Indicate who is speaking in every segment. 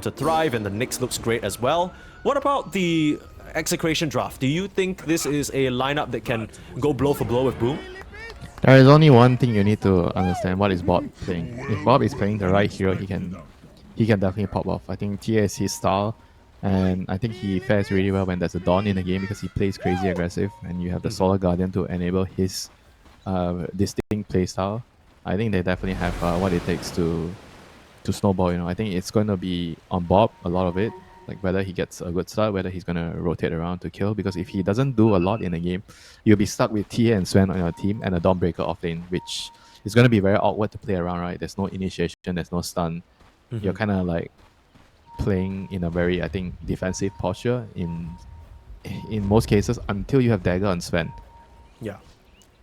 Speaker 1: to thrive, and the Nyx looks great as well. What about the Execration draft? Do you think this is a lineup that can go blow for blow with Boom?
Speaker 2: There is only one thing you need to understand: what is Bob playing? If Bob is playing the right hero, he can definitely pop off. I think TA is his style, and I think he fares really well when there's a Dawn in the game because he plays crazy aggressive, and you have the Solar Guardian to enable his distinct playstyle. I think they definitely have what it takes to snowball. I think it's going to be on Bob, a lot of it, like whether he gets a good start, whether he's going to rotate around to kill. Because if he doesn't do a lot in the game, you'll be stuck with TA and Sven on your team and a Dawnbreaker off lane, which is going to be very awkward to play around, right? There's no initiation, there's no stun. You're kind of like playing in a very, I think, defensive posture in most cases until you have Dagger on Sven.
Speaker 1: Yeah.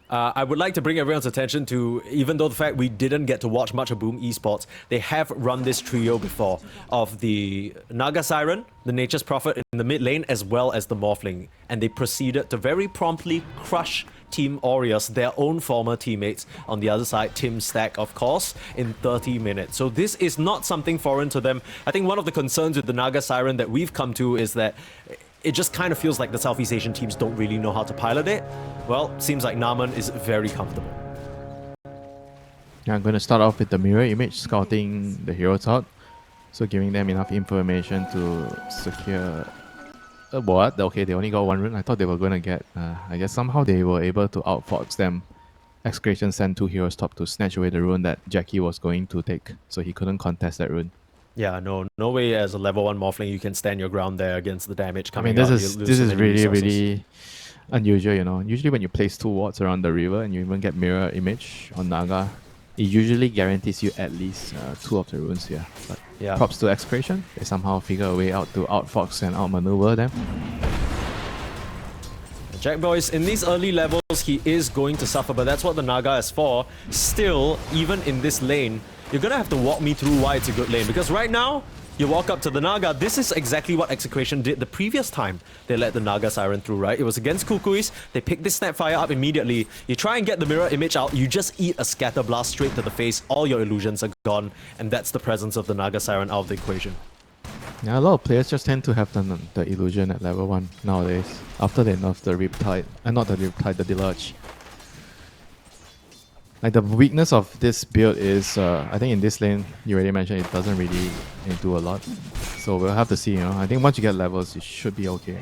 Speaker 1: I would like to bring everyone's attention to, even though the fact we didn't get to watch much of Boom Esports, they have run this trio before of the Naga Siren, the Nature's Prophet in the mid lane, as well as the Morphling. And they proceeded to very promptly crush Team Aureus, their own former teammates on the other side, Tim Stack, of course, in 30 minutes. So this is not something foreign to them. I think one of the concerns with the Naga Siren that we've come to is that it just kind of feels like the Southeast Asian teams don't really know how to pilot it. Well, seems like Naman is very comfortable.
Speaker 2: Yeah, I'm going to start off with the mirror image, scouting the heroes out. So giving them enough information to secure a board. Okay, they only got one rune. I thought they were going to get, I guess somehow they were able to outfox them. Execration sent 2 heroes top to snatch away the rune that Jackie was going to take. So he couldn't contest that rune.
Speaker 1: Yeah, no way as a level 1 Morphling you can stand your ground there against the damage coming
Speaker 2: out.
Speaker 1: This
Speaker 2: is really unusual, Usually when you place 2 wards around the river and you even get mirror image on Naga, it usually guarantees you at least 2 of the runes here. But yeah, props to Execration. They somehow figure a way out to outfox and outmaneuver them.
Speaker 1: Jack Boys, in these early levels, he is going to suffer, but that's what the Naga is for. Still, even in this lane, you're gonna have to walk me through why it's a good lane. Because right now, you walk up to the Naga, this is exactly what Execration did the previous time they let the Naga Siren through, right? It was against Kukuis, they picked this Snapfire up immediately. You try and get the mirror image out, you just eat a Scatter Blast straight to the face, all your illusions are gone, and that's the presence of the Naga Siren out of the equation.
Speaker 2: Yeah, a lot of players just tend to have the illusion at level 1 nowadays, after they nerfed the Riptide, not the Riptide, the Deluge. Like the weakness of this build is, I think in this lane, you already mentioned it doesn't really do a lot. So we'll have to see, I think once you get levels, it should be okay.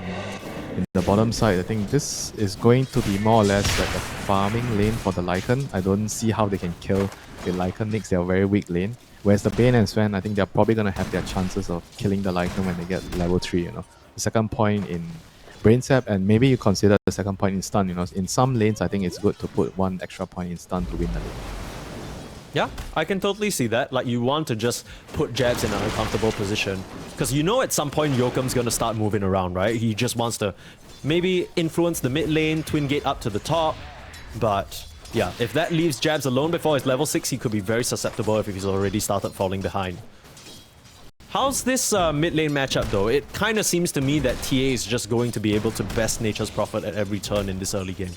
Speaker 2: In the bottom side, I think this is going to be more or less like a farming lane for the Lycan. I don't see how they can kill the Lycan Nyx, they're a very weak lane. Whereas the Bane and Sven, I think they're probably going to have their chances of killing the Lycan when they get level 3, The second point in Brain Sap, and maybe you consider the second point in stun, In some lanes, I think it's good to put 1 extra point in stun to win the lane.
Speaker 1: Yeah, I can totally see that. Like, you want to just put Jabs in an uncomfortable position. Because at some point Yoakum's going to start moving around, right? He just wants to maybe influence the mid lane, twin gate up to the top. But yeah, if that leaves Jabs alone before his level 6, he could be very susceptible if he's already started falling behind. How's this mid lane matchup though? It kind of seems to me that TA is just going to be able to best Nature's Prophet at every turn in this early game.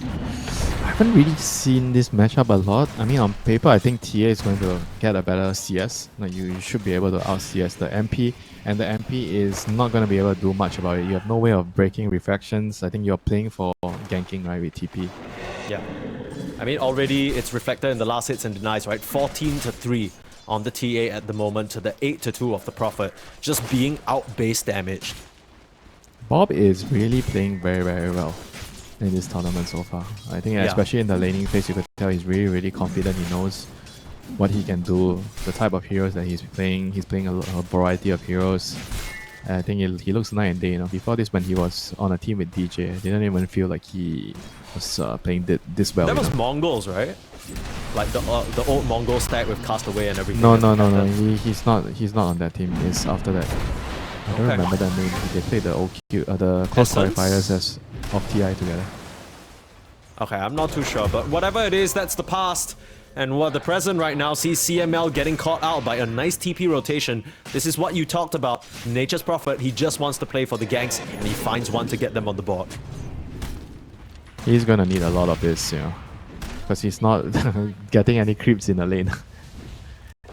Speaker 2: I haven't really seen this matchup a lot. I mean, on paper, I think TA is going to get a better CS. Like you should be able to out-CS the MP, and the MP is not going to be able to do much about it. You have no way of breaking refractions. I think you're playing for ganking, right, with TP.
Speaker 1: Yeah. I mean, already it's reflected in the last hits and denies, right? 14-3 on the TA at the moment to the 8-2 of the Prophet, just being out-base damaged.
Speaker 2: Bob is really playing very, very well in this tournament so far. I think especially in the laning phase, you could tell he's really, really confident. He knows what he can do, the type of heroes that he's playing. He's playing a variety of heroes. I think he looks night and day. Before this, when he was on a team with DJ, I didn't even feel like he was playing this well.
Speaker 1: That was Mongols, right? Like the old Mongol stack with Castaway and everything.
Speaker 2: No. He's not on that team. It's after that. I don't remember that name. They played the close qualifiers of TI together.
Speaker 1: Okay, I'm not too sure, but whatever it is, that's the past. And what the present right now sees CML getting caught out by a nice TP rotation. This is what you talked about. Nature's Prophet, he just wants to play for the ganks, and he finds one to get them on the board.
Speaker 2: He's gonna need a lot of this, because he's not getting any creeps in the lane.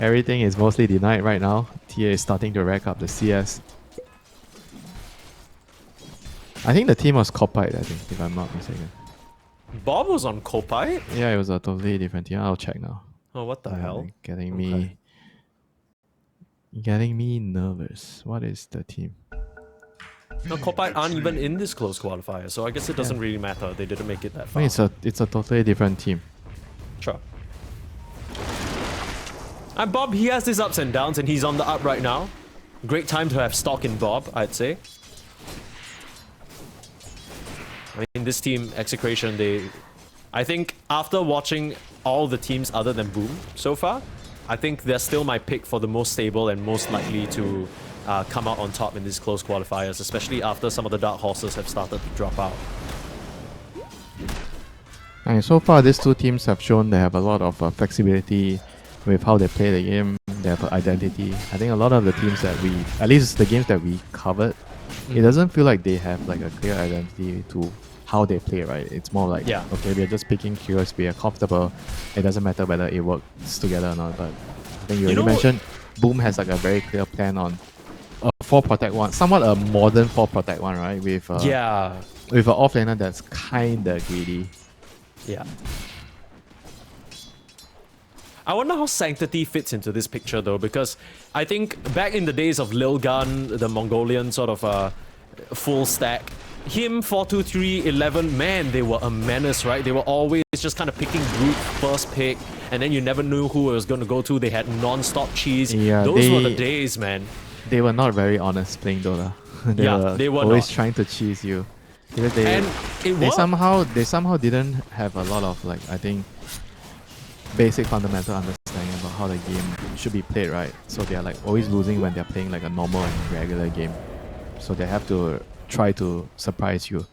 Speaker 2: Everything is mostly denied right now. TA is starting to rack up the CS. I think the team was Copite, I think, if I'm not mistaken.
Speaker 1: Bob was on Copite?
Speaker 2: Yeah, it was a totally different team. I'll check now.
Speaker 1: Oh, what the hell?
Speaker 2: Getting
Speaker 1: Okay.
Speaker 2: me nervous. What is the team?
Speaker 1: No, Copite aren't even in this close qualifier, so I guess it doesn't really matter. They didn't make it that
Speaker 2: I
Speaker 1: far.
Speaker 2: mean, it's a totally different team.
Speaker 1: Sure. And Bob, he has his ups and downs, and he's on the up right now. Great time to have stock in Bob, I'd say. I mean, this team, Execration, I think after watching all the teams other than Boom so far, I think they're still my pick for the most stable and most likely to come out on top in these close qualifiers, especially after some of the dark horses have started to drop out.
Speaker 2: And so far, these two teams have shown they have a lot of flexibility with how they play the game. They have an identity. I think a lot of the teams that at least the games that we covered, it doesn't feel like they have like a clear identity to how they play, right? It's more like, okay, we're just picking heroes, we are comfortable. It doesn't matter whether it works together or not. But I think you already mentioned Boom has like a very clear plan on a 4 protect 1, somewhat a modern 4 protect 1, right? With with an offlaner that's kinda greedy.
Speaker 1: Yeah. I wonder how Sanctity fits into this picture though, because I think back in the days of Lil Gun, the Mongolian sort of full stack, him, 423, 11, man, they were a menace, right? They were always just kind of picking brute first pick, and then you never knew who it was going to go to. They had non-stop cheese.
Speaker 2: Yeah,
Speaker 1: those were the days, man.
Speaker 2: They were not very honest playing Dota.
Speaker 1: They were
Speaker 2: always
Speaker 1: not
Speaker 2: trying to cheese you. Because they somehow didn't have a lot of, like, I think, basic fundamental understanding about how the game should be played, right? So they are like always losing when they're playing like a normal and regular game. So they have to try to surprise you.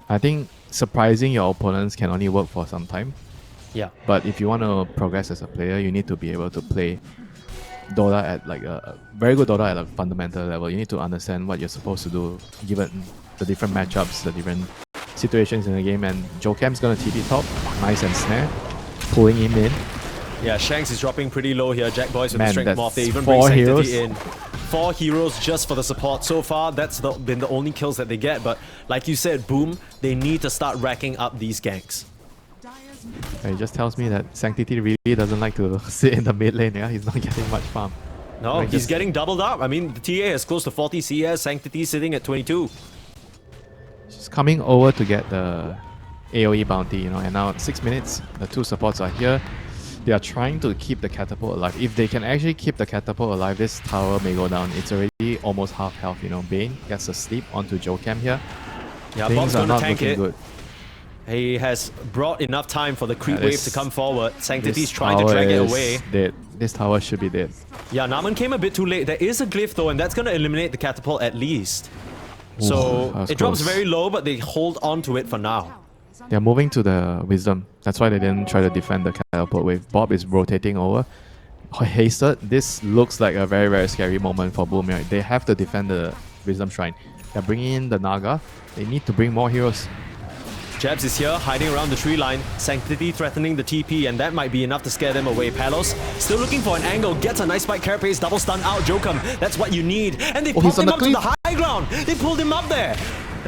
Speaker 2: I think surprising your opponents can only work for some time.
Speaker 1: Yeah.
Speaker 2: But if you want to progress as a player, you need to be able to play Dota at like a very good Dota at a fundamental level. You need to understand what you're supposed to do given the different matchups, the different situations in the game. And Jocam's gonna TP top, nice and snare, pulling him in.
Speaker 1: Yeah, Shanks is dropping pretty low here. Jack Boys with the
Speaker 2: Man,
Speaker 1: strength morph. They
Speaker 2: that's
Speaker 1: even bring
Speaker 2: 4
Speaker 1: Sanctity
Speaker 2: heroes.
Speaker 1: in. 4 heroes just for the support. So far, that's been the only kills that they get. But like you said, Boom, they need to start racking up these ganks.
Speaker 2: It just tells me that Sanctity really doesn't like to sit in the mid lane. Yeah, he's not getting much farm.
Speaker 1: No, he's getting doubled up. I mean, the TA is close to 40 CS. Sanctity sitting at 22.
Speaker 2: She's coming over to get the AoE bounty, you know, and now 6 minutes, the 2 supports are here. They are trying to keep the catapult alive. If they can actually keep the catapult alive, this tower may go down. It's already almost half health, you know. Bane gets a sleep onto Jocam here.
Speaker 1: Yeah,
Speaker 2: Things
Speaker 1: Bob's
Speaker 2: are
Speaker 1: going to
Speaker 2: not
Speaker 1: tank
Speaker 2: looking
Speaker 1: it.
Speaker 2: good.
Speaker 1: He has brought enough time for the creep wave to come forward. Sanctity's
Speaker 2: This
Speaker 1: trying to drag it away.
Speaker 2: Dead. This tower should be dead.
Speaker 1: Yeah, Naman came a bit too late. There is a glyph though, and that's going to eliminate the catapult at least. So it drops very low, but they hold on to it for now.
Speaker 2: They're moving to the Wisdom. That's why they didn't try to defend the catapult wave. Bob is rotating over. Hasted. This looks like a very, very scary moment for Boom. Right? They have to defend the Wisdom Shrine. They're bringing in the Naga. They need to bring more heroes.
Speaker 1: Jabs is here, hiding around the tree line. Sanctity threatening the TP, and that might be enough to scare them away. Palos still looking for an angle, gets a nice spike, carapace, double stun out. Jocam, that's what you need. And they popped him up to the high ground. They pulled him up there.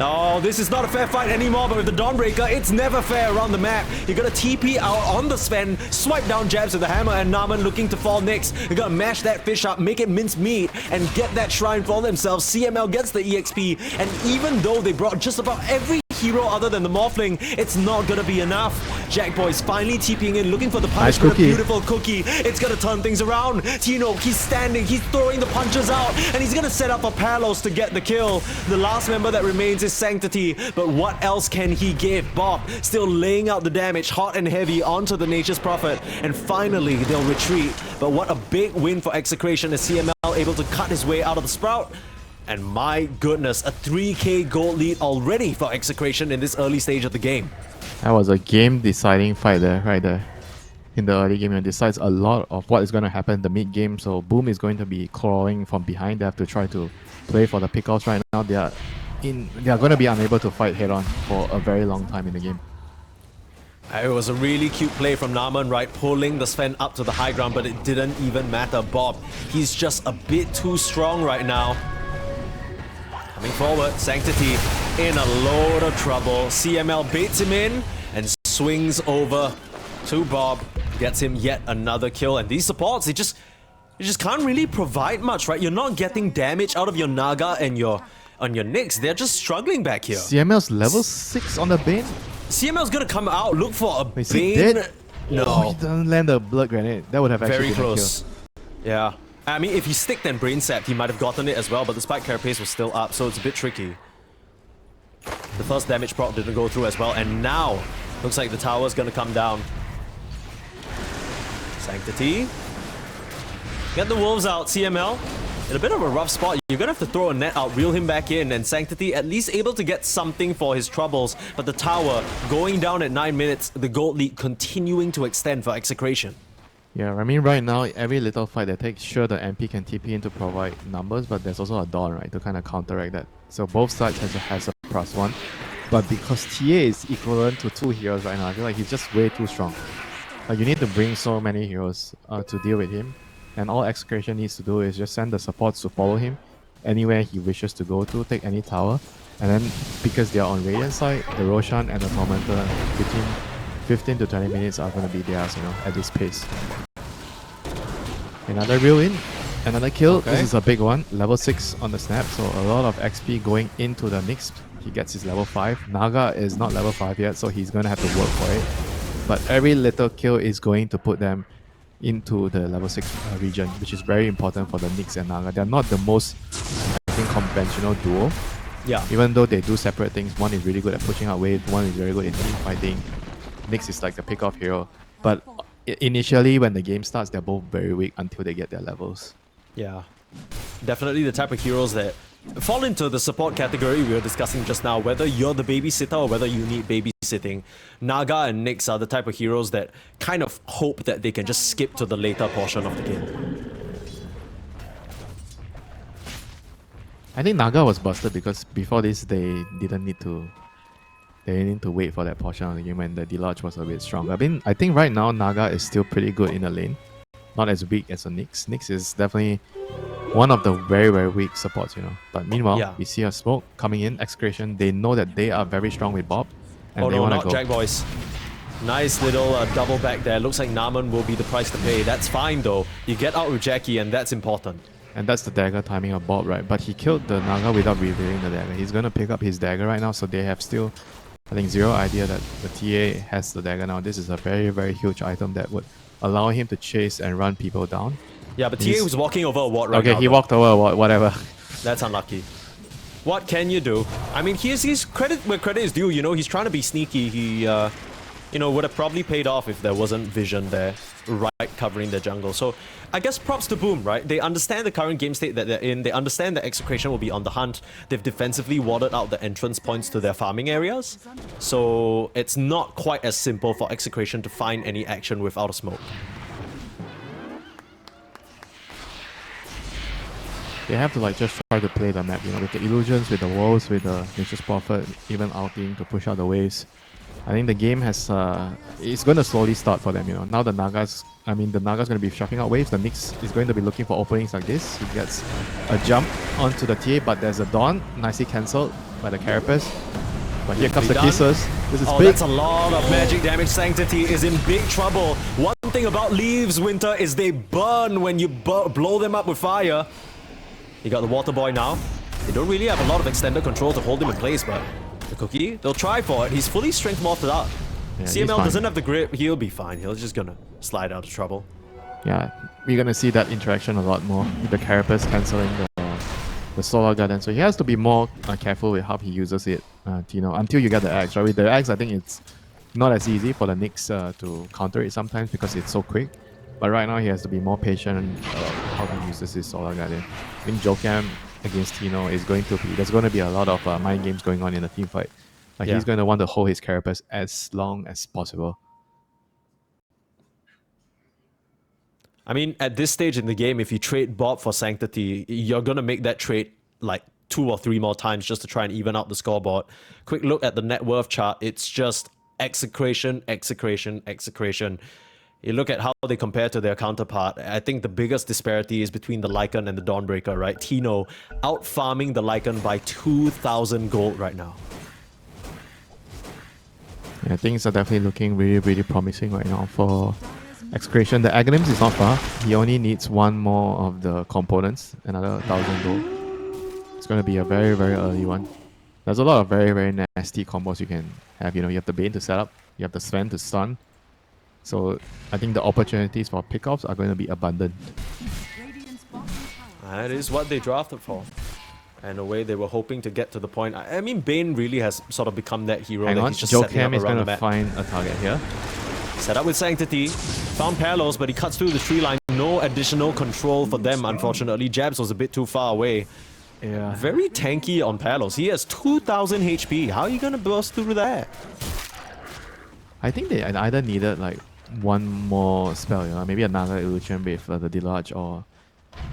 Speaker 1: Oh, this is not a fair fight anymore, but with the Dawnbreaker, it's never fair around the map. You got a TP out on the Sven, swipe down Jabs with the hammer, and Naman looking to fall next. You gotta mash that fish up, make it mince meat, and get that shrine for themselves. CML gets the EXP, and even though they brought just about every hero other than the Morphling, it's not gonna be enough. Jack Boy's finally TPing in, looking for the punch, but a beautiful cookie. It's gonna turn things around. Tino, he's standing, he's throwing the punches out, and he's gonna set up for Palos to get the kill. The last member that remains is Sanctity, but what else can he give? Bob still laying out the damage, hot and heavy, onto the Nature's Prophet, and finally they'll retreat. But what a big win for Execration as CML able to cut his way out of the Sprout. And my goodness, a 3k gold lead already for Execration in this early stage of the game.
Speaker 2: That was a game-deciding fight there, right there. In the early game, it decides a lot of what is going to happen in the mid-game. So Boom is going to be crawling from behind. They have to try to play for the pickoffs right now. They are going to be unable to fight head-on for a very long time in the game.
Speaker 1: It was a really cute play from Naman, right? Pulling the Sven up to the high ground, but it didn't even matter. Bob, he's just a bit too strong right now. Coming forward, Sanctity in a load of trouble. CML baits him in and swings over to Bob. Gets him yet another kill. And these supports, they just can't really provide much, right? You're not getting damage out of your Naga and your Nyx. They're just struggling back here.
Speaker 2: CML's level 6 on the Bane?
Speaker 1: CML's gonna come out, look for a Bane.
Speaker 2: Is he dead?
Speaker 1: No.
Speaker 2: Oh, he doesn't land a blood grenade. That would have actually
Speaker 1: Very
Speaker 2: been
Speaker 1: close.
Speaker 2: a kill.
Speaker 1: Yeah. I mean, if he sticked and brain sapped, he might have gotten it as well, but the spike carapace was still up, so it's a bit tricky. The first damage proc didn't go through as well, and now looks like the tower's gonna come down. Sanctity. Get the wolves out, CML. In a bit of a rough spot, you're gonna have to throw a net out, reel him back in, and Sanctity at least able to get something for his troubles. But the tower going down at 9 minutes, the gold lead continuing to extend for Execration.
Speaker 2: Yeah, I mean right now, every little fight they take, sure the MP can TP in to provide numbers, but there's also a Dawn, right, to kind of counteract that. So both sides has a +1. But because TA is equivalent to 2 heroes right now, I feel like he's just way too strong. Like you need to bring so many heroes to deal with him. And all Execration needs to do is just send the supports to follow him anywhere he wishes to go to, take any tower. And then, because they are on Radiant side, the Roshan and the Tormentor between 15 to 20 minutes are going to be theirs, you know, at this pace. Another reel in, another kill.
Speaker 1: Okay.
Speaker 2: This is a big one. Level 6 on the snap, so a lot of XP going into the Nyx. He gets his level 5. Naga is not level 5 yet, so he's going to have to work for it. But every little kill is going to put them into the level 6 region, which is very important for the Nyx and Naga. They're not the most, I think, conventional duo.
Speaker 1: Yeah.
Speaker 2: Even though they do separate things, one is really good at pushing out waves, one is very good in team fighting. Nyx is like the pick-off hero. But initially, when the game starts, they're both very weak until they get their levels.
Speaker 1: Yeah. Definitely the type of heroes that fall into the support category we were discussing just now. Whether you're the babysitter or whether you need babysitting, Naga and Nyx are the type of heroes that kind of hope that they can just skip to the later portion of the game.
Speaker 2: I think Naga was busted because before this they didn't need to wait for that portion of the game when the Deluge was a bit stronger. I think right now Naga is still pretty good in the lane. Not as weak as a Nyx. Nyx is definitely one of the very, very weak supports, you know. But meanwhile, we see a smoke coming in. Execration, they know that they are very strong with Bob. And
Speaker 1: Oh
Speaker 2: they
Speaker 1: no,
Speaker 2: want to
Speaker 1: not
Speaker 2: go.
Speaker 1: Jack Boys. Nice little double back there. Looks like Naman will be the price to pay. That's fine though. You get out with Jackie and that's important.
Speaker 2: And that's the dagger timing of Bob, right? But he killed the Naga without revealing the dagger. He's going to pick up his dagger right now, so they have still, I think, zero idea that the TA has the dagger now. This is a very, very huge item that would allow him to chase and run people down.
Speaker 1: Yeah, but TA was walking over a ward right now.
Speaker 2: Okay, he walked over a ward, whatever.
Speaker 1: That's unlucky. What can you do? I mean, he's credit where credit is due, you know, he's trying to be sneaky. He, you know, would have probably paid off if there wasn't vision there, right, covering the jungle. So, I guess props to Boom, right? They understand the current game state that they're in. They understand that Execration will be on the hunt. They've defensively warded out the entrance points to their farming areas. So, it's not quite as simple for Execration to find any action without a smoke.
Speaker 2: They have to like just try to play the map, you know, with the illusions, with the walls, with the Nature's Prophet, even ulting to push out the waves. I think the game has, it's going to slowly start for them, you know. Now the Naga's going to be shuffling out waves. The Nyx is going to be looking for openings like this. He gets a jump onto the TA, but there's a Dawn, nicely cancelled by the Carapace. But here comes the Kisses. This is big.
Speaker 1: That's a lot of magic damage. Sanctity is in big trouble. One thing about Leaves, Winter, is they burn when you blow them up with fire. You got the Water Boy now. They don't really have a lot of extended control to hold him in place, but the Cookie, they'll try for it. He's fully strength morphed up.
Speaker 2: Yeah,
Speaker 1: CML doesn't have the grip. He'll be fine. He's just gonna slide out of trouble.
Speaker 2: Yeah, we're going to see that interaction a lot more. With the Carapace cancelling the Solar Garden. So he has to be more careful with how he uses it, Tino, until you get the Axe, right? With the Axe, I think it's not as easy for the Nyx to counter it sometimes because it's so quick. But right now, he has to be more patient how he uses his Solar Guardian. I think Jokam against Tino is going to be... There's going to be a lot of mind games going on in the team fight. Like he's going to want to hold his Carapace as long as possible.
Speaker 1: I mean, at this stage in the game, if you trade Bob for Sanctity, you're going to make that trade like 2 or 3 more times just to try and even out the scoreboard. Quick look at the net worth chart. It's just execration, execration, execration. You look at how they compare to their counterpart. I think the biggest disparity is between the Lycan and the Dawnbreaker, right? Tino out farming the Lycan by 2,000 gold right now.
Speaker 2: Yeah, things are definitely looking really, really promising right now for Execration. The Aghanims is not far. He only needs one more of the components, another 1,000 gold. It's going to be a very, very early one. There's a lot of very, very nasty combos you can have. You know, you have the Bane to set up, you have the Sven to stun. So I think the opportunities for pickoffs are going to be abundant.
Speaker 1: That is what they drafted for. And the way they were hoping to get to the point. I mean, Bane really has sort of become that hero.
Speaker 2: Hang
Speaker 1: that
Speaker 2: on,
Speaker 1: he's just setting up
Speaker 2: Jokem is
Speaker 1: around
Speaker 2: going
Speaker 1: the
Speaker 2: to
Speaker 1: map.
Speaker 2: find a target here.
Speaker 1: Set up with Sanctity. Found Palos, but he cuts through the tree line. No additional control for them, unfortunately. Jabs was a bit too far away.
Speaker 2: Yeah.
Speaker 1: Very tanky on Palos. He has 2,000 HP. How are you going to burst through that?
Speaker 2: I think they either needed like one more spell, you know, maybe another illusion with the Deluge, or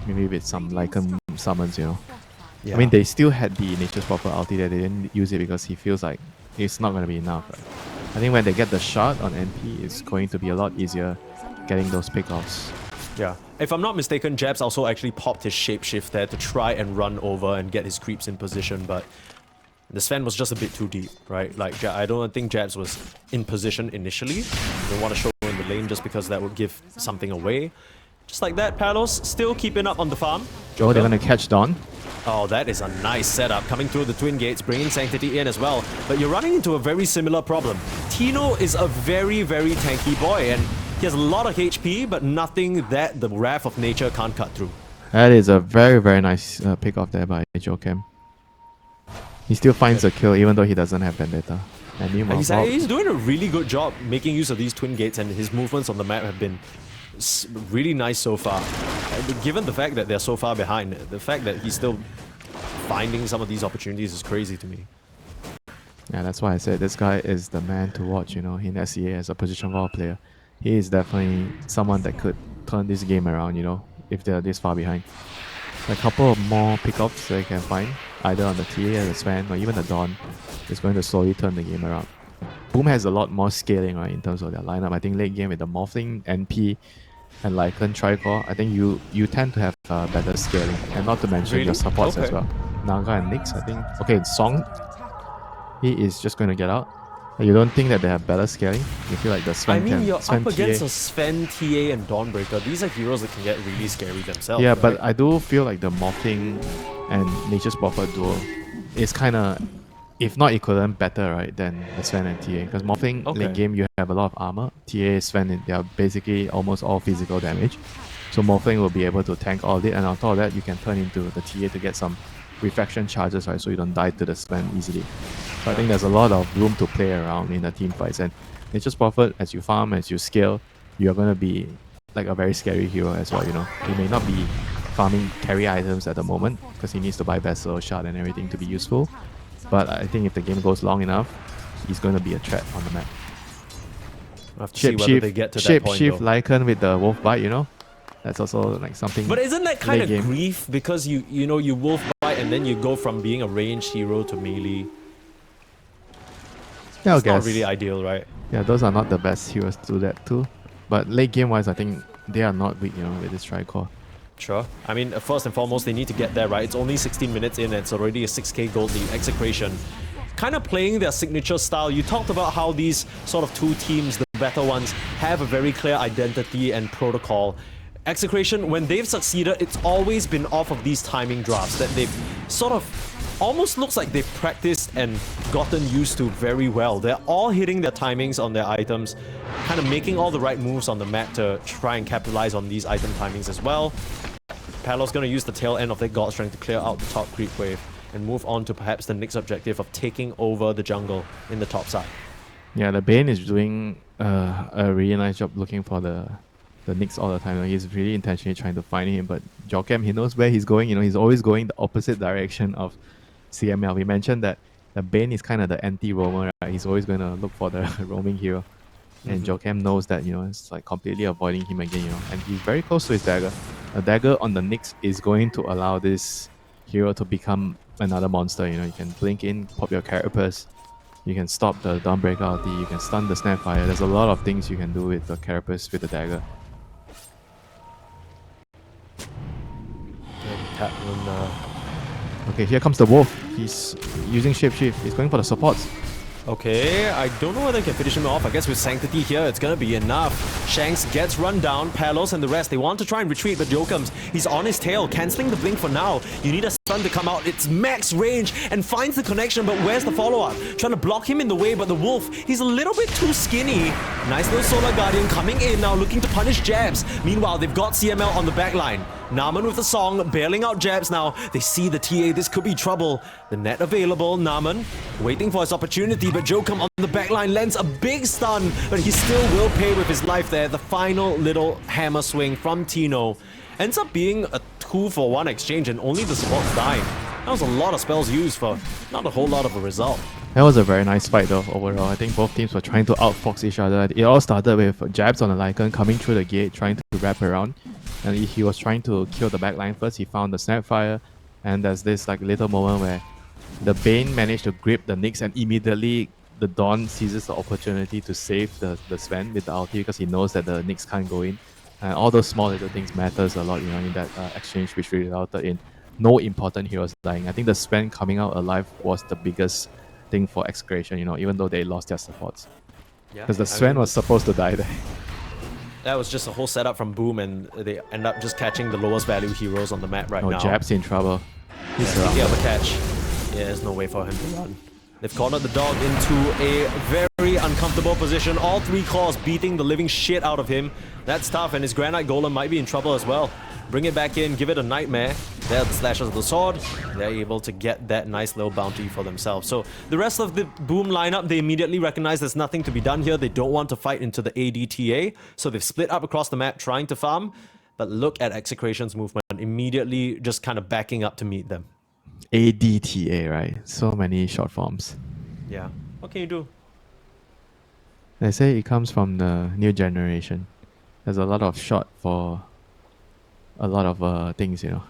Speaker 2: maybe with some Lycan summons, you know.
Speaker 1: Yeah.
Speaker 2: I mean, they still had the Nature's Proper ulti there. They didn't use it because he feels like it's not going to be enough. Right? I think when they get the shot on NP, it's going to be a lot easier getting those pickoffs.
Speaker 1: Yeah. If I'm not mistaken, Jabs also actually popped his shapeshift there to try and run over and get his creeps in position, but the Sven was just a bit too deep, right? Like, I don't think Jabs was in position initially. They want to show in the lane just because that would give something away. Just like that, Palos still keeping up on the farm.
Speaker 2: Oh, they're going to catch Dawn.
Speaker 1: Oh, that is a nice setup. Coming through the Twin Gates, bringing Sanctity in as well. But you're running into a very similar problem. Tino is a very, very tanky boy, and he has a lot of HP, but nothing that the Wrath of Nature can't cut through.
Speaker 2: That is a very, very nice pick-off there by Jokem. He still finds a kill even though he doesn't have Vendetta. And
Speaker 1: he's doing a really good job making use of these Twin Gates, and his movements on the map have been really nice so far. Given the fact that they're so far behind, the fact that he's still finding some of these opportunities is crazy to me.
Speaker 2: Yeah, that's why I said this guy is the man to watch, you know, in SEA as a position war player. He is definitely someone that could turn this game around, you know, if they're this far behind. A couple of more pickups they can find, either on the TA, the Sven, or even the Dawn, is going to slowly turn the game around. Boom has a lot more scaling, right, in terms of their lineup. I think late game with the Morphling, NP, and Lycan Tricore, I think you tend to have better scaling, and not to mention your supports as well. Naga and Nyx, I think. Okay, Song, he is just going to get out. You don't think that they have better scaling? You feel like the Sven
Speaker 1: you're
Speaker 2: Sven
Speaker 1: up against
Speaker 2: TA.
Speaker 1: a Sven, TA, and Dawnbreaker. These are heroes that can get really scary themselves.
Speaker 2: Yeah,
Speaker 1: right?
Speaker 2: but I do feel like the Morphling and Nature's Proper duo is kind of, if not equivalent, better, right, than the Sven and TA. Because Morphling, late game, you have a lot of armor. TA, Sven, they are basically almost all physical damage. So Morphling will be able to tank all of it, and on top of that, you can turn into the TA to get some refraction charges, right, so you don't die to the Sven easily. So I think there's a lot of room to play around in the team fights, and Nature's Prophet, as you farm, as you scale, you're going to be like a very scary hero as well, you know. He may not be farming carry items at the moment, because he needs to buy Vessel, Shard, and everything to be useful. But I think if the game goes long enough, he's going to be a threat on the map.
Speaker 1: We'll have to see whether they get to that point,
Speaker 2: Shapeshift
Speaker 1: though.
Speaker 2: Lycan with the Wolf Bite, you know? That's also like something.
Speaker 1: But isn't that kind of
Speaker 2: late game.
Speaker 1: grief? Because you know, you Wolf Bite and then you go from being a ranged hero to melee.
Speaker 2: Yeah, I
Speaker 1: It's not
Speaker 2: guess.
Speaker 1: really ideal, right?
Speaker 2: Yeah, those are not the best heroes to do that too. But late game wise, I think they are not weak, you know, with this Tricore.
Speaker 1: Sure. I mean, first and foremost, they need to get there, right? It's only 16 minutes in and it's already a 6k gold lead. Execration kind of playing their signature style. You talked about how these sort of two teams, the better ones, have a very clear identity and protocol. Execration, when they've succeeded, it's always been off of these timing drafts that they've sort of almost looks like they've practiced and gotten used to very well. They're all hitting their timings on their items, kind of making all the right moves on the map to try and capitalize on these item timings as well. Palos going to use the tail end of their God Strength to clear out the top creep wave and move on to perhaps the next objective of taking over the jungle in the top side.
Speaker 2: Yeah, the Bane is doing a really nice job looking for the Nyx all the time. Like, he's really intentionally trying to find him, but Jokem, he knows where he's going. You know, he's always going the opposite direction of CML. We mentioned that the Bane is kind of the anti-roamer, right? He's always going to look for the roaming hero. And Jokem knows that, you know, it's like completely avoiding him again, you know. And he's very close to his dagger. A dagger on the Nyx is going to allow this hero to become another monster, you know. You can blink in, pop your Carapace, You can stop the Dawnbreaker ulti, you can stun the Snapfire. There's a lot of things you can do with the Carapace with the dagger. Okay, here comes the Wolf. He's using Shapeshift. He's going for the supports.
Speaker 1: Okay, I don't know whether I can finish him off. I guess with Sanctity here, it's gonna be enough. Shanks gets run down. Palos and the rest, they want to try and retreat, but Jokum's, he's on his tail, cancelling the blink for now. You need a stun to come out. It's max range and finds the connection, but where's the follow-up? Trying to block him in the way, but the Wolf, he's a little bit too skinny. Nice little Solar Guardian coming in now, looking to punish Jabs. Meanwhile, they've got CML on the back line. Naman with the song, bailing out Jabs now. They see the TA, this could be trouble. The net available, Naman waiting for his opportunity, but Jokum on the backline lends a big stun, but he still will pay with his life there. The final little hammer swing from Tino ends up being a 2-for-1 exchange and only the support's dying. That was a lot of spells used for not a whole lot of a result.
Speaker 2: That was a very nice fight though, overall. I think both teams were trying to outfox each other. It all started with Jabs on the Lycan coming through the gate, trying to wrap around. And he was trying to kill the backline first. He found the Snapfire, and there's this like little moment where the Bane managed to grip the Nyx, and immediately the Dawn seizes the opportunity to save the Sven with the ulti because he knows that the Nyx can't go in. And all those small little things matters a lot, you know, in that exchange, which resulted in no important heroes dying. I think the Sven coming out alive was the biggest thing for Execration, you know, even though they lost their supports. Because the Sven was supposed to die there.
Speaker 1: That was just a whole setup from Boom, and they end up just catching the lowest value heroes on the map right now.
Speaker 2: Jab's in trouble. He's
Speaker 1: around. The catch. Yeah, there's no way for him to run. They've cornered the dog into a very uncomfortable position. All three claws beating the living shit out of him. That's tough, and his Granite Golem might be in trouble as well. Bring it back in, give it a nightmare. There are the slashes of the sword. They're able to get that nice little bounty for themselves. So the rest of the Boom lineup, they immediately recognize there's nothing to be done here. They don't want to fight into the ADTA. So they've split up across the map trying to farm. But look at Execration's movement, immediately just kind of backing up to meet them.
Speaker 2: ADTA, right? So many short forms.
Speaker 1: Yeah. What can you do?
Speaker 2: They say it comes from the new generation. There's a lot of short for a lot of things, you know.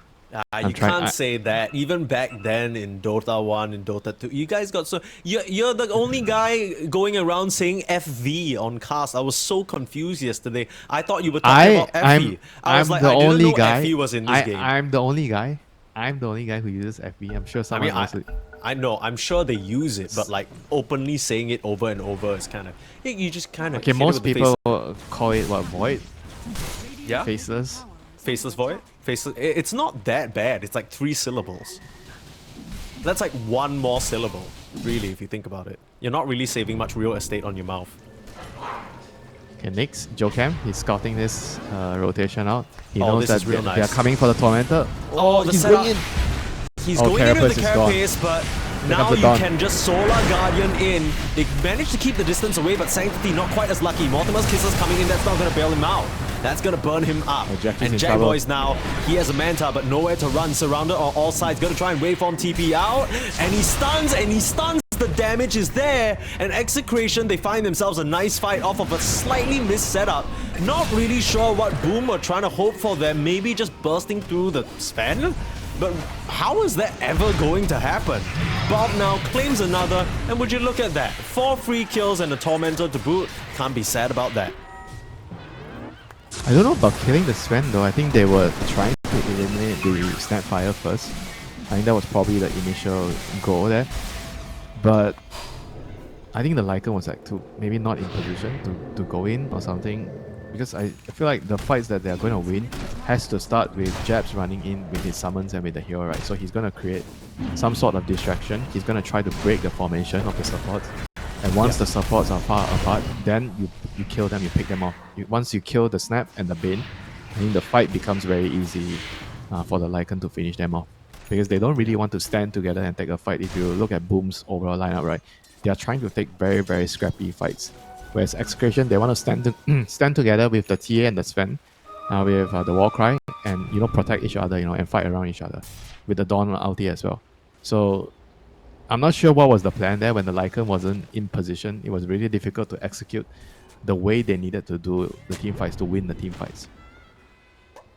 Speaker 1: You can't say that. Even back then in Dota 1 and Dota 2, you guys got so... You're the only guy going around saying FV on cast. I was so confused yesterday. I thought you were talking about FV. I was like, I didn't know FV was in this game.
Speaker 2: I'm the only guy. I'm the only guy who uses FV. I'm sure someone else...
Speaker 1: I know. I'm sure they use it, but like openly saying it over and over is kind of... You just kind of...
Speaker 2: Okay, most people call it what, Void?
Speaker 1: Yeah?
Speaker 2: Faceless?
Speaker 1: Faceless Void? Faceless. It's not that bad. It's like 3 syllables. That's like 1 more syllable, really, if you think about it. You're not really saving much real estate on your mouth.
Speaker 2: Okay, next, Jokum. He's scouting this rotation out. He knows that
Speaker 1: they
Speaker 2: are coming for the Tormentor.
Speaker 1: Oh, he's going in. He's going in with the Carapace, but now you can just Solar Guardian in. They managed to keep the distance away, but Sanctity not quite as lucky. Mortimer's Kisses coming in. That's not going to bail him out. That's going to burn him up. And Jack Boy's now, he has a Manta, but nowhere to run. Surrounded on all sides. Going to try and waveform TP out. And he stuns. The damage is there. And Execration, they find themselves a nice fight off of a slightly missed setup. Not really sure what Boom were trying to hope for them. Maybe just bursting through the Sven? But how is that ever going to happen? Bob now claims another, and would you look at that? 4 free kills and a Tormentor to boot. Can't be sad about that.
Speaker 2: I don't know about killing the Sven though. I think they were trying to eliminate the Snapfire first. I think that was probably the initial goal there. But I think the Lycan was like maybe not in position to go in or something. Because I feel like the fights that they're going to win has to start with Jabs running in with his summons and with the hero, right? So he's going to create some sort of distraction. He's going to try to break the formation of the supports. And once the supports are far apart, then you kill them, you pick them off. Once you kill the Snap and the Bane, I think the fight becomes very easy for the Lycan to finish them off. Because they don't really want to stand together and take a fight. If you look at Boom's overall lineup, right? They are trying to take very, very scrappy fights. Whereas Execration, they want to stand together with the TA and the Sven, with the Warcry, and protect each other, and fight around each other, with the Dawn ulti as well. So I'm not sure what was the plan there when the Lycan wasn't in position. It was really difficult to execute the way they needed to do the team fights to win the team fights.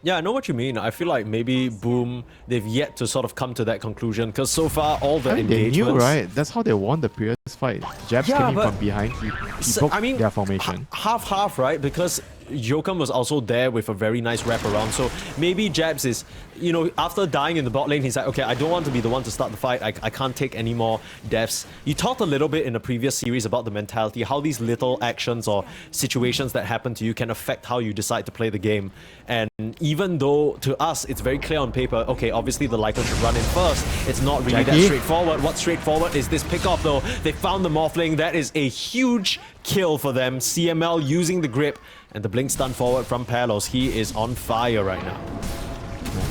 Speaker 1: Yeah, I know what you mean. I feel like maybe Boom, they've yet to sort of come to that conclusion because so far all the
Speaker 2: I mean, they
Speaker 1: engagements...
Speaker 2: knew, right? That's how they won the previous fight. Jabs
Speaker 1: Yeah,
Speaker 2: came in
Speaker 1: but-
Speaker 2: from behind. He
Speaker 1: So,
Speaker 2: broke
Speaker 1: I mean,
Speaker 2: their formation.
Speaker 1: half, right? Because Jokum was also there with a very nice wraparound. So maybe Jabs is, you know, after dying in the bot lane, he's like, okay, I don't want to be the one to start the fight. I can't take any more deaths. You talked a little bit in the previous series about the mentality, how these little actions or situations that happen to you can affect how you decide to play the game. And even though to us, it's very clear on paper, okay, obviously the Lycan should run in first. It's not really that
Speaker 2: Jackie?
Speaker 1: straightforward. What's straightforward is this pickoff though. They found the Morphling. That is a huge kill for them. CML using the grip and the blink stun forward from Palos. He is on fire right now.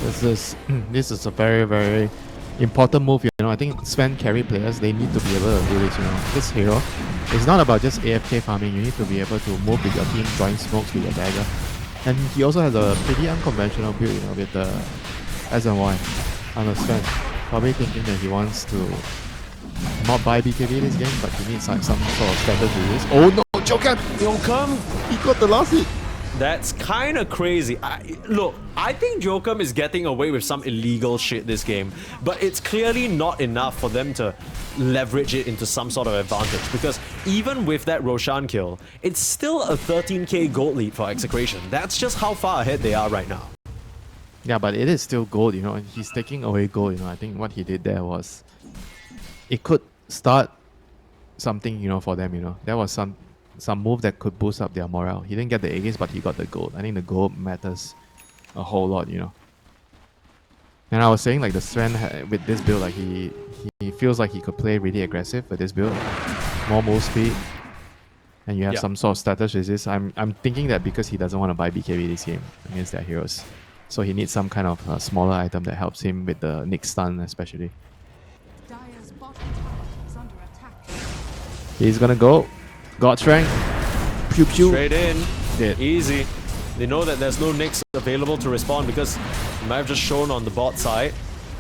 Speaker 2: This is a very, very important move. You know, I think Sven carry players, they need to be able to do this. You know, this hero, it's not about just AFK farming. You need to be able to move with your team, join smokes with your dagger. And he also has a pretty unconventional build, you know, with the SNY on the Sven. Probably thinking that he wants to not buy BKB this game, but he needs some sort of strategy to use. Oh no, Joker!
Speaker 1: Jokum,
Speaker 2: He got the last hit!
Speaker 1: that's kind of crazy. Look, I think Jokum is getting away with some illegal shit this game, but it's clearly not enough for them to leverage it into some sort of advantage, because even with that Roshan kill, it's still a 13k gold lead for Execration. That's just how far ahead they are right now.
Speaker 2: Yeah, but it is still gold, you know, and he's taking away gold, you know. I think what he did there was, it could start something, you know, for them, you know. There was some move that could boost up their morale. He didn't get the Aegis, but he got the gold. I think the gold matters a whole lot, you know. And I was saying, like, the Sven with this build, like, he feels like he could play really aggressive with this build. More move speed. And you have some sort of status resist. I'm thinking that because he doesn't want to buy BKB this game against their heroes. So he needs some kind of smaller item that helps him with the Nick stun especially.
Speaker 3: Dire's bottom tower is under attack.
Speaker 2: He's gonna go. God strength. Pew pew.
Speaker 1: Straight in.
Speaker 2: Dead.
Speaker 1: Easy. They know that there's no Nyx available to respond because he might have just shown on the bot side.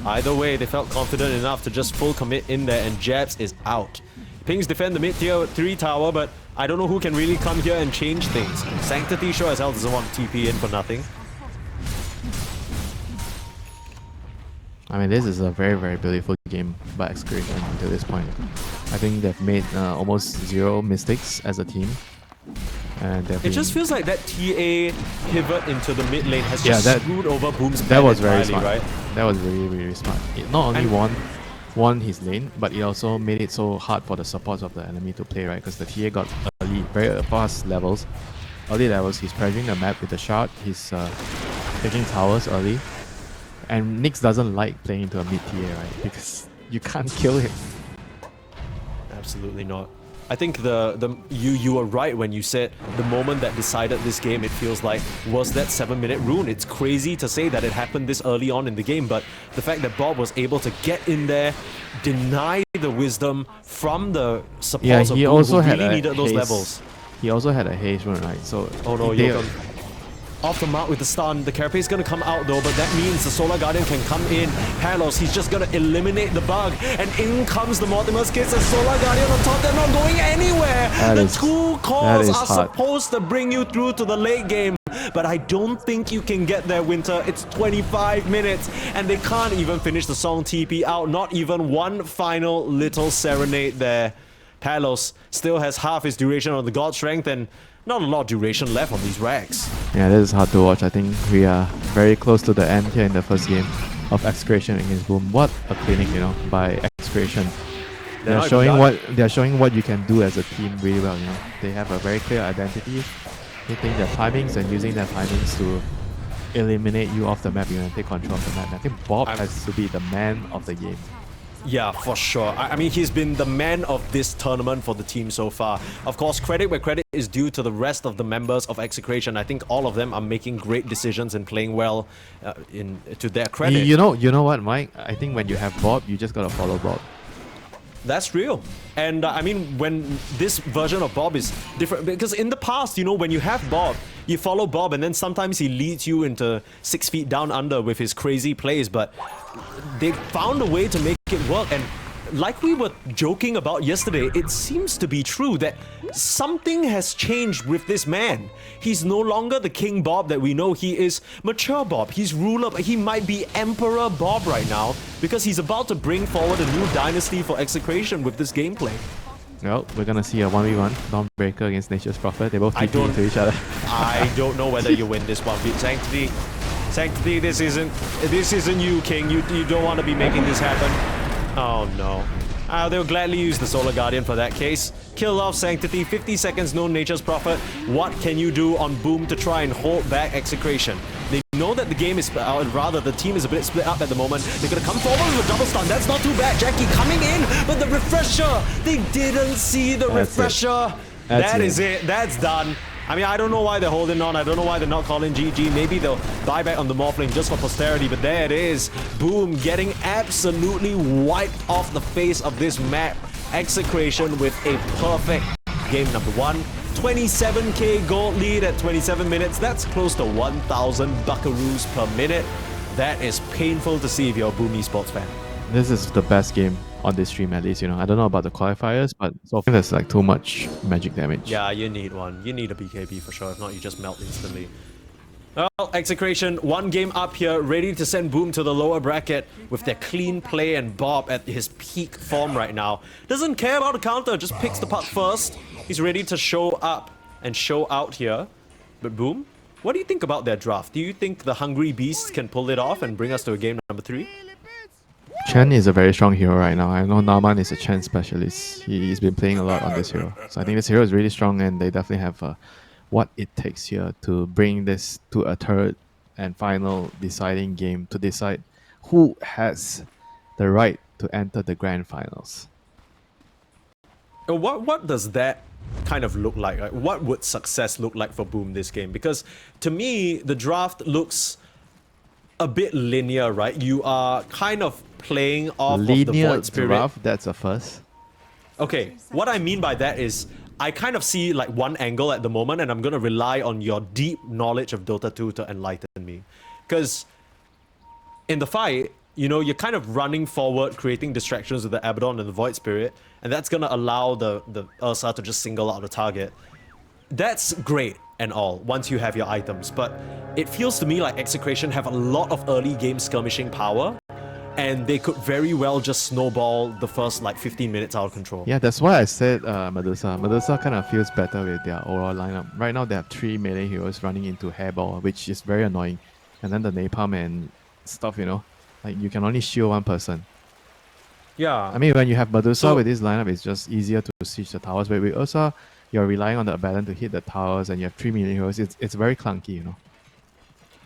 Speaker 1: Either way, they felt confident enough to just full commit in there, and Jabs is out. Pings defend the mid-tier 3 tower, but I don't know who can really come here and change things. Sanctity sure as hell doesn't want to TP in for nothing.
Speaker 2: I mean, this is a very, very beautiful game by Execration until this point. I think they've made almost 0 mistakes as a team. And
Speaker 1: It just feels like that TA pivot into the mid lane has
Speaker 2: Yeah,
Speaker 1: just
Speaker 2: that-
Speaker 1: screwed over Boom's
Speaker 2: that
Speaker 1: plan
Speaker 2: was very
Speaker 1: entirely,
Speaker 2: smart.
Speaker 1: right?
Speaker 2: That was really, really smart. It not only
Speaker 1: And-
Speaker 2: won his lane, but it also made it so hard for the supports of the enemy to play, right? Because the TA got early, very fast levels. Early levels, he's pressuring the map with the shard. He's taking towers early. And Nyx doesn't like playing into a mid TA, right? Because you can't kill him.
Speaker 1: Absolutely not. I think you were right when you said the moment that decided this game, it feels like, was that 7-minute rune. It's crazy to say that it happened this early on in the game, but the fact that Bob was able to get in there, deny the wisdom from the supports of
Speaker 2: he
Speaker 1: Boom,
Speaker 2: also
Speaker 1: who
Speaker 2: had
Speaker 1: really
Speaker 2: a
Speaker 1: needed those
Speaker 2: haste.
Speaker 1: levels.
Speaker 2: He also had a haze rune, right? So
Speaker 1: Oh no,
Speaker 2: they-
Speaker 1: Jokum. Off the mark with the stun. The Carapace is going to come out though, but that means the Solar Guardian can come in. Palos, he's just going to eliminate the bug. And in comes the Mortimer's Kiss and Solar Guardian on top. They're not going anywhere. The two calls
Speaker 2: is
Speaker 1: are
Speaker 2: hard.
Speaker 1: supposed to bring you through to the late game. But I don't think you can get there, Winter. It's 25 minutes, and they can't even finish the song TP out. Not even one final little serenade there. Palos still has half his duration on the God Strength, and not a lot of duration left on these racks.
Speaker 2: Yeah, this is hard to watch. I think we are very close to the end here in the first game of Execration against Boom. What a clinic, you know, by Execration.
Speaker 1: They're not
Speaker 2: They're showing what you can do as a team really well, you know. They have a very clear identity, hitting their timings and using their timings to eliminate you off the map, you know, and take control of the map. I think Bob has to be the man of the game.
Speaker 1: Yeah, for sure. I mean, he's been the man of this tournament for the team so far. Of course, credit where credit is due to the rest of the members of Execration. I think all of them are making great decisions and playing well to their credit.
Speaker 2: You know what, Mike? I think when you have Bob, you just gotta follow Bob.
Speaker 1: That's real. And I mean, when this version of Bob is different, because in the past, you know, when you have Bob, you follow Bob and then sometimes he leads you into 6 feet down under with his crazy plays, but they found a way to make it work. And like we were joking about yesterday, it seems to be true that something has changed with this man. He's no longer the King Bob that we know. He is mature Bob. He's ruler. He might be Emperor Bob right now because he's about to bring forward a new dynasty for Execration with this gameplay.
Speaker 2: Well, we're gonna see a 1v1 Dawnbreaker against Nature's Prophet. They both TP into each other.
Speaker 1: I don't know whether you win this one. Sanctity, Sanctity, this isn't you, King. You don't want to be making this happen. Oh no. They'll gladly use the Solar Guardian for that case. Kill off Sanctity, 50 seconds, no Nature's Prophet. What can you do on Boom to try and hold back Execration? They know that the game is, rather the team is a bit split up at the moment. They're gonna come forward with a double stun. That's not too bad. Jackie coming in, but the refresher. They didn't see the refresher. That is it. That's done. I mean, I don't know why they're holding on. I don't know why they're not calling GG. Maybe they'll buy back on the Morphling just for posterity, but there it is. Boom, getting absolutely wiped off the face of this map. Execration with a perfect game number one. 27k gold lead at 27 minutes. That's close to 1,000 buckaroos per minute. That is painful to see if you're a Boom Esports fan.
Speaker 2: This is the best game on this stream, at least, you know. I don't know about the qualifiers, but so far there's like too much magic damage.
Speaker 1: Yeah, you need one. You need a BKB for sure. If not, you just melt instantly. Well, Execration, one game up here, ready to send Boom to the lower bracket with their clean play and Bob at his peak form right now. Doesn't care about the counter, just picks the puck first. He's ready to show up and show out here. But Boom, what do you think about their draft? Do you think the Hungry Beasts can pull it off and bring us to a game number 3?
Speaker 2: Chen is a very strong hero right now. I know Naman is a Chen specialist. He's been playing a lot on this hero. So I think this hero is really strong and they definitely have what it takes here to bring this to a third and final deciding game to decide who has the right to enter the grand finals.
Speaker 1: What does that kind of look like? Like, what would success look like for Boom this game? Because to me, the draft looks a bit linear, right? You are kind of playing off of the Void Spirit.
Speaker 2: Draft, that's a first.
Speaker 1: Okay, what I mean by that is I kind of see like one angle at the moment and I'm going to rely on your deep knowledge of Dota 2 to enlighten me. Because in the fight, you know, you're kind of running forward, creating distractions with the Abaddon and the Void Spirit, and that's going to allow the Ursa to just single out the target. That's great and all, once you have your items, but it feels to me like Execration have a lot of early game skirmishing power, and they could very well just snowball the first like 15 minutes out of control.
Speaker 2: Yeah, that's why I said Medusa. Medusa kind of feels better with their overall lineup. Right now they have 3 melee heroes running into Hairball, which is very annoying. And then the Napalm and stuff, you know, like you can only shield one person.
Speaker 1: Yeah.
Speaker 2: I mean, when you have Medusa with this lineup, it's just easier to siege the towers. But with Ursa, you're relying on the Abaddon to hit the towers and you have 3 melee heroes. It's very clunky, you know.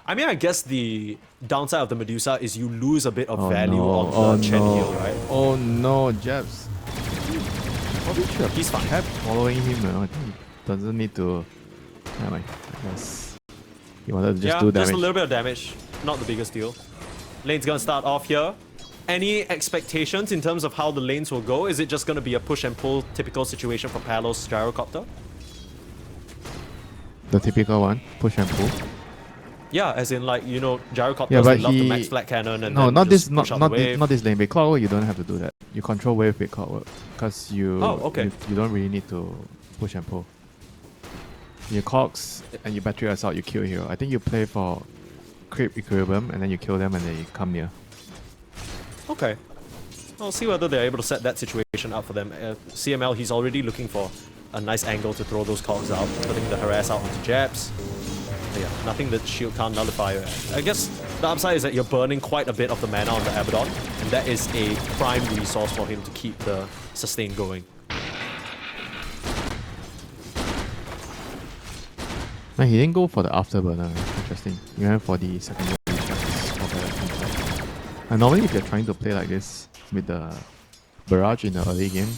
Speaker 1: I mean, I guess the downside of the Medusa is you lose a bit of value on the Chen heal, right?
Speaker 2: Oh no, Jabs. Probably should have
Speaker 1: He's fine.
Speaker 2: kept following him, you know. I think he doesn't need to... Never mind. I guess he wanted to just do damage.
Speaker 1: Just a little bit of damage. Not the biggest deal. Lane's gonna start off here. Any expectations in terms of how the lanes will go? Is it just gonna be a push and pull typical situation for Palos Gyrocopter?
Speaker 2: The typical one, push and pull.
Speaker 1: Yeah, as in like, you know, Gyrocopters
Speaker 2: but
Speaker 1: love to max flat cannon and
Speaker 2: no,
Speaker 1: then
Speaker 2: not
Speaker 1: just
Speaker 2: this,
Speaker 1: push out the wave.
Speaker 2: not this lane. With Clockwork, you don't have to do that. You control wave with Clockwork because you you don't really need to push and pull. You cogs and you battery us out, you kill hero. I think you play for creep equilibrium and then you kill them and they come near.
Speaker 1: Okay. I'll see whether they're able to set that situation up for them. CML, he's already looking for a nice angle to throw those cogs out, putting the harass out onto Jabs. But yeah, nothing that shield can't nullify. I guess the upside is that you're burning quite a bit of the mana on the Abaddon, and that is a prime resource for him to keep the sustain going.
Speaker 2: No, he didn't go for the afterburner. Interesting. He went for the secondary shots. And normally if you're trying to play like this with the barrage in the early game,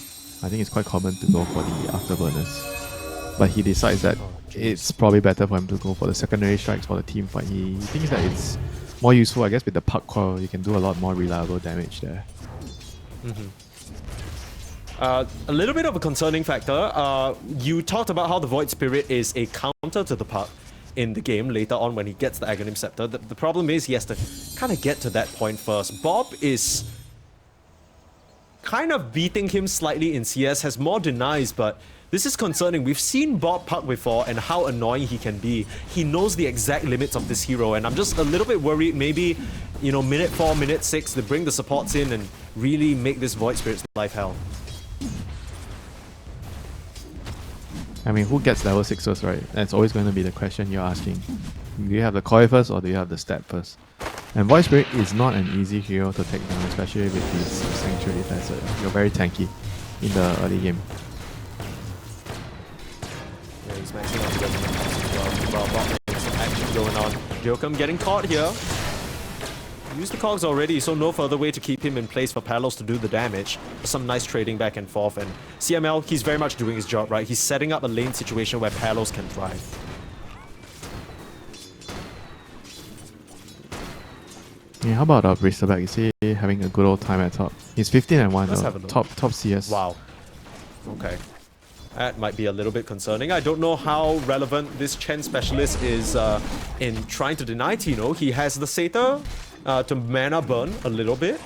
Speaker 2: I think it's quite common to go for the afterburners. But he decides that it's probably better for him to go for the secondary strikes for the team fight. He thinks that it's more useful, I guess, with the puck coil. You can do a lot more reliable damage there.
Speaker 1: A little bit of a concerning factor. You talked about how the Void Spirit is a counter to the puck in the game later on when he gets the Aghanim Scepter. The problem is he has to kind of get to that point first. Bob is kind of beating him slightly in CS, has more denies, but this is concerning. We've seen Bob puck before and how annoying he can be. He knows the exact limits of this hero, and I'm just a little bit worried maybe, you know, minute 4, minute 6, they bring the supports in and really make this Void Spirit's life hell.
Speaker 2: I mean, who gets level 6 first, right? That's always going to be the question you're asking. Do you have the Koi first or do you have the stat first? And Void Spirit is not an easy hero to take down, especially with his Sanctuary defense. You're very tanky in the early game.
Speaker 1: Yeah, he's maxing out the government as well. Bot lane, some action going on. Jokum getting caught here. Used the cogs already, so no further way to keep him in place for Palos to do the damage. Some nice trading back and forth, and CML, he's very much doing his job, right? He's setting up a lane situation where Palos can thrive.
Speaker 2: Yeah, how about Bristleback? Is he having a good old time at top? He's 15-1
Speaker 1: Let's
Speaker 2: though.
Speaker 1: have a look.
Speaker 2: Top CS.
Speaker 1: Wow. Okay. That might be a little bit concerning. I don't know how relevant this Chen specialist is in trying to deny Tino. He has the Satyr to mana burn a little bit,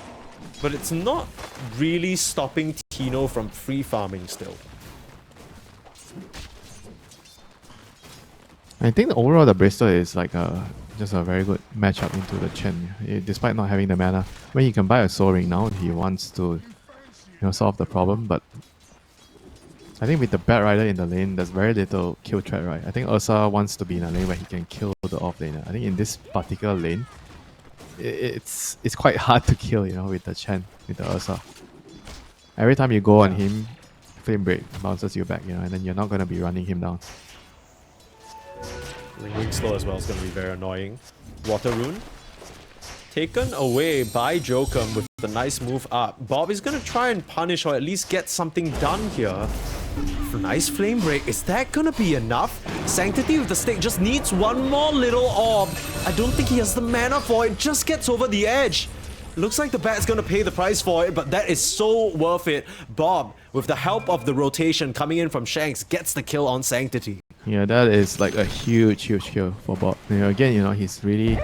Speaker 1: but it's not really stopping Tino from free farming still.
Speaker 2: I think overall the Bristol is like just a very good matchup into the Chen. Despite not having the mana, when he can buy a Soul Ring now, he wants to solve the problem, but I think with the Bat Rider in the lane, there's very little kill threat, right? I think Ursa wants to be in a lane where he can kill the off laner. I think in this particular lane, it's quite hard to kill, with the Chen, with the Ursa. Every time you go on him, Flame Break bounces you back, and then you're not going to be running him down.
Speaker 1: Lingering slow as well is going to be very annoying. Water Rune. Taken away by Jokum with the nice move up. Bob is going to try and punish or at least get something done here. Nice Flame Break. Is that going to be enough? Sanctity with the stick just needs one more little orb. I don't think he has the mana for it. Just gets over the edge. Looks like the Bat's going to pay the price for it, but that is so worth it. Bob, with the help of the rotation coming in from Shanks, gets the kill on Sanctity.
Speaker 2: Yeah, that is like a huge kill for Bob. Again, he's really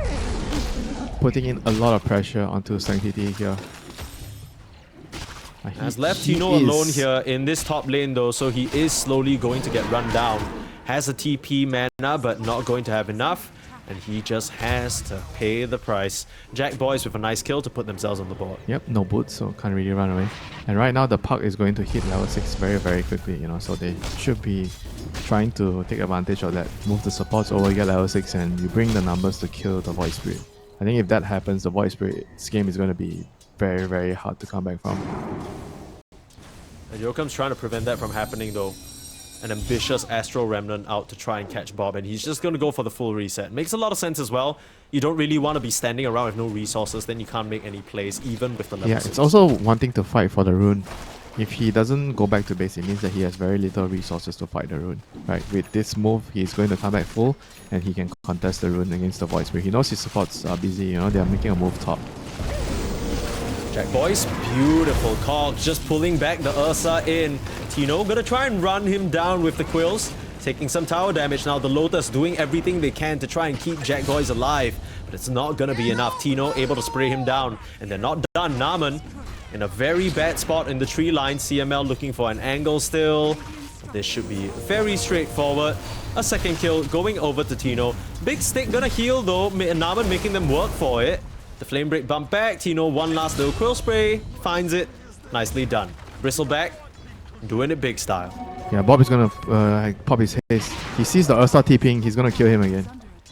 Speaker 2: putting in a lot of pressure onto Sanctity here.
Speaker 1: Has left Tino alone here in this top lane though, so he is slowly going to get run down. Has a TP mana, but not going to have enough. And he just has to pay the price. Jack Boys with a nice kill to put themselves on the board.
Speaker 2: Yep, no boots, so can't really run away. And right now the puck is going to hit level 6 very, very quickly, so they should be trying to take advantage of that. Move the supports over, get level 6, and you bring the numbers to kill the Void Spirit. I think if that happens, the Void Spirit's game is going to be very, very hard to come back from.
Speaker 1: And Jokum's trying to prevent that from happening though. An ambitious Astral Remnant out to try and catch Bob, and he's just going to go for the full reset. Makes a lot of sense as well. You don't really want to be standing around with no resources, then you can't make any plays, even with the level 6.
Speaker 2: It's also wanting to fight for the rune. If he doesn't go back to base, it means that he has very little resources to fight the rune. Right, with this move, he's going to come back full, and he can contest the rune against the Void Spirit. He knows his supports are busy, they are making a move top.
Speaker 1: Jack Boys, beautiful call, just pulling back the Ursa in. Tino gonna try and run him down with the Quills, taking some tower damage now. The Lotus doing everything they can to try and keep Jack Boys alive, but it's not gonna be enough. Tino able to spray him down, and they're not done. Naman in a very bad spot in the tree line. CML looking for an angle still. This should be very straightforward. A second kill going over to Tino. Big stick gonna heal though, Naman making them work for it. The Flame Break bump back. Tino one last little Quill Spray. Finds it. Nicely done. Bristleback doing it big style.
Speaker 2: Yeah, Bob is gonna pop his haste. He sees the Ursa TPing, he's gonna kill him again.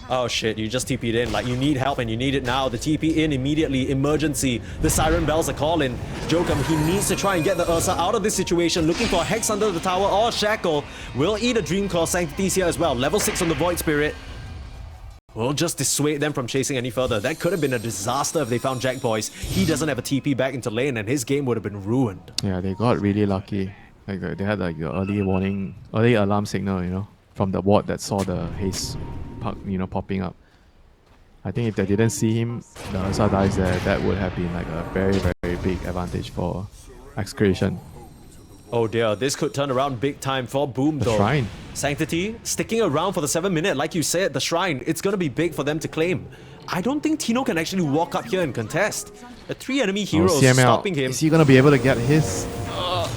Speaker 1: Oh shit, you just TP'd in. Like, you need help and you need it now. The TP in immediately. Emergency. The siren bells are calling. Jokum, he needs to try and get the Ursa out of this situation. Looking for a Hex under the tower or a Shackle. Will eat a Dream Claw. Sanctity's here as well. Level 6 on the Void Spirit. Will just dissuade them from chasing any further. That could have been a disaster if they found Jack Boys. He doesn't have a TP back into lane and his game would have been ruined.
Speaker 2: Yeah, they got really lucky. Like they had like the early warning, early alarm signal, from the ward that saw the haste puck, popping up. I think if they didn't see him, the Ursa dies there, that would have been like a very, very big advantage for Execration.
Speaker 1: Oh dear, this could turn around big time for Boom though.
Speaker 2: The Shrine.
Speaker 1: Sanctity sticking around for the 7 minute, like you said, the Shrine, it's gonna be big for them to claim. I don't think Tino can actually walk up here and contest. The 3 enemy heroes
Speaker 2: CML,
Speaker 1: stopping him.
Speaker 2: is he gonna be able to get his?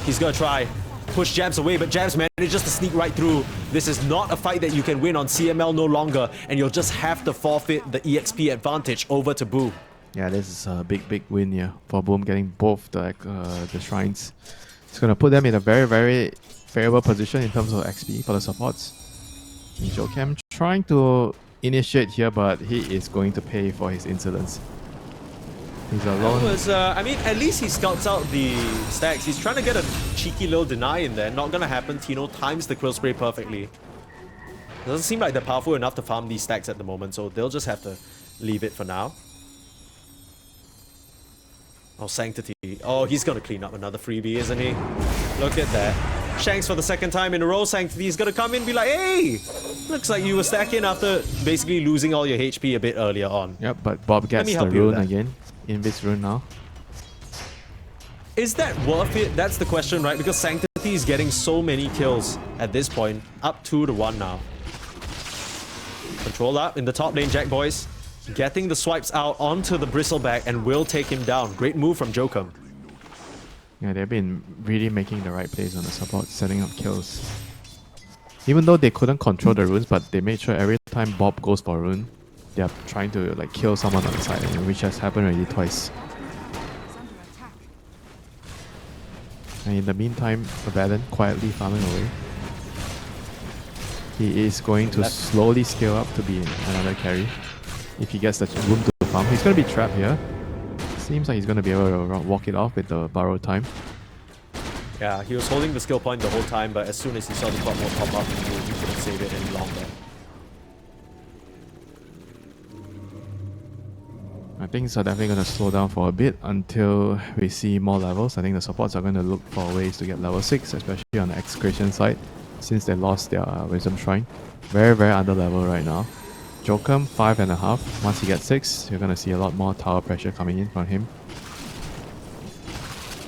Speaker 1: He's gonna try. Push Jabs away, but Jabs manages to sneak right through. This is not a fight that you can win on CML no longer, and you'll just have to forfeit the EXP advantage over to Boo.
Speaker 2: Yeah, this is a big win here for Boom, getting both the shrines. It's gonna put them in a very favorable position in terms of XP for the supports. Jokem trying to initiate here, but he is going to pay for his insolence. He's alone.
Speaker 1: I mean, at least he scouts out the stacks. He's trying to get a cheeky little deny in there. Not gonna happen. Tino times the Quill Spray perfectly. Doesn't seem like they're powerful enough to farm these stacks at the moment, so they'll just have to leave it for now. Oh, Sanctity. Oh, he's gonna clean up another freebie, isn't he? Look at that. Shanks for the 2nd time in a row. Sanctity's gonna come in and be like, hey! Looks like you were stacking after basically losing all your HP a bit earlier on.
Speaker 2: Yep, but Bob gets the rune again. Invis rune now.
Speaker 1: Is that worth it? That's the question, right? Because Sanctity is getting so many kills at this point. Up 2-1 now. Control up in the top lane, Jack boys. Getting the swipes out onto the Bristleback and will take him down. Great move from Jokem.
Speaker 2: Yeah, they've been really making the right plays on the support, setting up kills. Even though they couldn't control the runes, but they made sure every time Bob goes for a rune, they are trying to like kill someone on the side, which has happened already twice. And in the meantime, Abaddon quietly farming away. He is going to slowly scale up to be another carry. If he gets the room to farm, he's going to be trapped here. Seems like he's going to be able to walk it off with the borrow time.
Speaker 1: Yeah, he was holding the skill point the whole time, but as soon as he saw the top mode pop up, he couldn't save it any longer.
Speaker 2: I think things are definitely going to slow down for a bit until we see more levels. I think the supports are going to look for ways to get level 6, especially on the Execration side, since they lost their Wisdom Shrine. Very under level right now. Jokem, 5.5. Once he gets 6, you're going to see a lot more tower pressure coming in from him.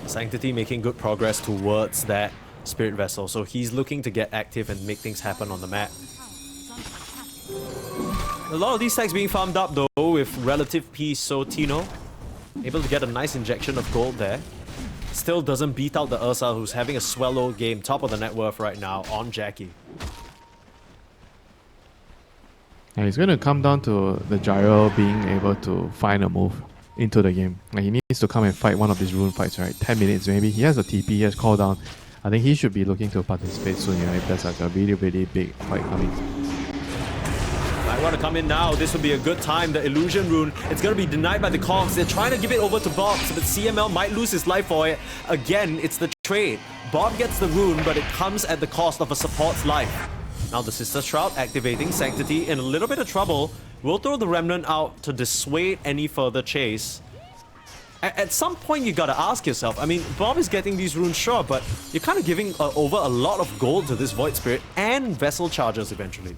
Speaker 1: Sanctity making good progress towards that Spirit Vessel, so he's looking to get active and make things happen on the map. A lot of these stacks being farmed up though with relative peace, so Tino able to get a nice injection of gold there. Still doesn't beat out the Ursa, who's having a swallow game, top of the net worth right now on Jackie.
Speaker 2: And it's going to come down to the Gyro being able to find a move into the game. Like he needs to come and fight one of these rune fights, right? 10 minutes maybe. He has a TP, he has cooldown. I think he should be looking to participate soon, if there's like a really big fight coming.
Speaker 1: I want to come in now. This would be a good time. The illusion rune, it's going to be denied by the Cogs. They're trying to give it over to Bob, but CML might lose his life for it. Again, it's the trade. Bob gets the rune, but it comes at the cost of a support's life. Now the Sister Shroud activating. Sanctity in a little bit of trouble. We'll throw the Remnant out to dissuade any further chase. At some point, you gotta ask yourself, I mean, Bob is getting these runes, sure, but you're kind of giving over a lot of gold to this Void Spirit and Vessel Chargers eventually.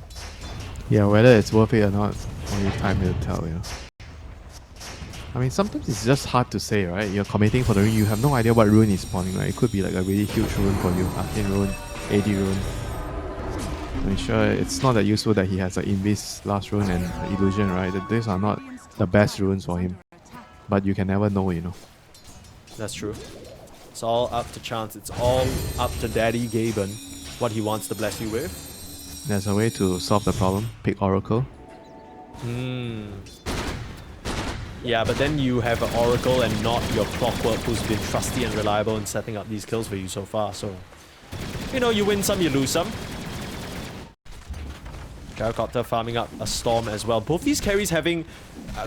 Speaker 2: Yeah, whether it's worth it or not, only time will tell, I mean, sometimes it's just hard to say, right? You're committing for the rune, you have no idea what rune is spawning, right? It could be like a really huge rune for you, Arcane rune, AD rune. I mean, sure, it's not that useful that he has an Invis last rune and Illusion, right? These are not the best runes for him. But you can never know,
Speaker 1: That's true. It's all up to chance. It's all up to Daddy Gaben, what he wants to bless you with.
Speaker 2: There's a way to solve the problem. Pick Oracle.
Speaker 1: Yeah, but then you have an Oracle and not your Clockwork, who's been trusty and reliable in setting up these kills for you so far. So, you win some, you lose some. Gyrocopter farming up a Storm as well. Both these carries having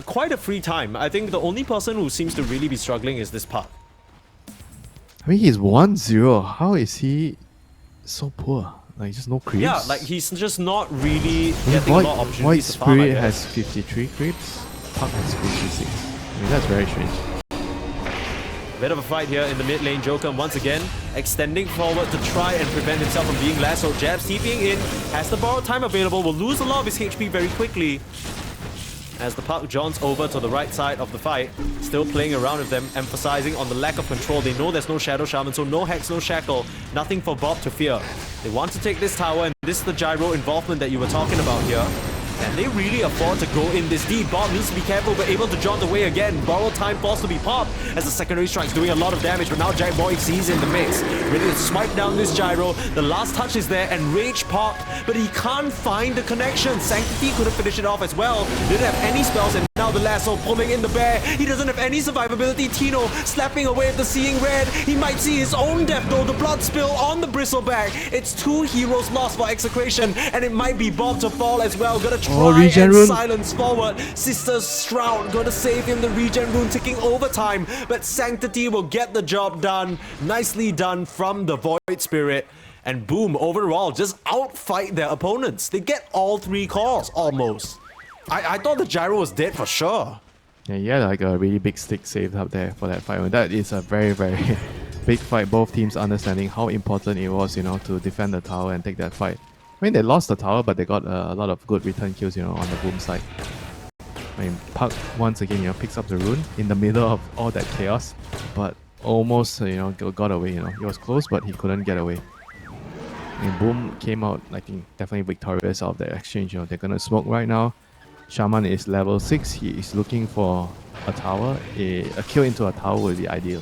Speaker 1: quite a free time. I think the only person who seems to really be struggling is this Puck.
Speaker 2: I mean, he's 1-0. How is he so poor? Like, just no creeps?
Speaker 1: Yeah, like he's just not really getting a lot of opportunities
Speaker 2: Void
Speaker 1: to farm,
Speaker 2: Spirit has 53 creeps. Puck has 56. I mean, that's very strange.
Speaker 1: Bit of a fight here in the mid lane. Jokem once again extending forward to try and prevent himself from being last. So Jabs TPing in, has the borrowed time available, will lose a lot of his HP very quickly. As the Puck jaunts over to the right side of the fight, still playing around with them, emphasizing on the lack of control. They know there's no Shadow Shaman, so no Hex, no Shackle, nothing for Bob to fear. They want to take this tower, and this is the Gyro involvement that you were talking about here. and they really afford to go in this deep. Bob needs to be careful, but able to jaunt away again. Borrow time forced to be popped as the secondary strike's doing a lot of damage, but now Jack Boy sees in the mix. Ready to swipe down this gyro. The last touch is there, and Rage popped, but he can't find the connection. Sanctity couldn't finish it off as well. Didn't have any spells, and now the lasso pulling in the bear. He doesn't have any survivability. Tino slapping away at the Seeing Red. He might see his own death though. The blood spill on the Bristleback. It's 2 heroes lost for Execration, and it might be Bob to fall as well. Gonna try
Speaker 2: regen
Speaker 1: and
Speaker 2: rune.
Speaker 1: silence forward. Sister Shroud gonna save him. The regen rune ticking overtime, but Sanctity will get the job done. Nicely done from the Void Spirit. And boom, overall, just outfight their opponents. They get all 3 calls, almost. I thought the gyro was dead for sure.
Speaker 2: Yeah, he had like a really big stick saved up there for that fight. And that is a very, very big fight. Both teams understanding how important it was, you know, to defend the tower and take that fight. I mean, they lost the tower, but they got a lot of good return kills, you know, on the boom side. I mean, Puck once again, you know, picks up the rune in the middle of all that chaos, but almost, you know, got away. You know, he was close, but he couldn't get away. And Boom came out, I think, definitely victorious out of that exchange. You know, they're gonna smoke right now. Shaman is level 6. He is looking for a tower. A kill into a tower would be ideal.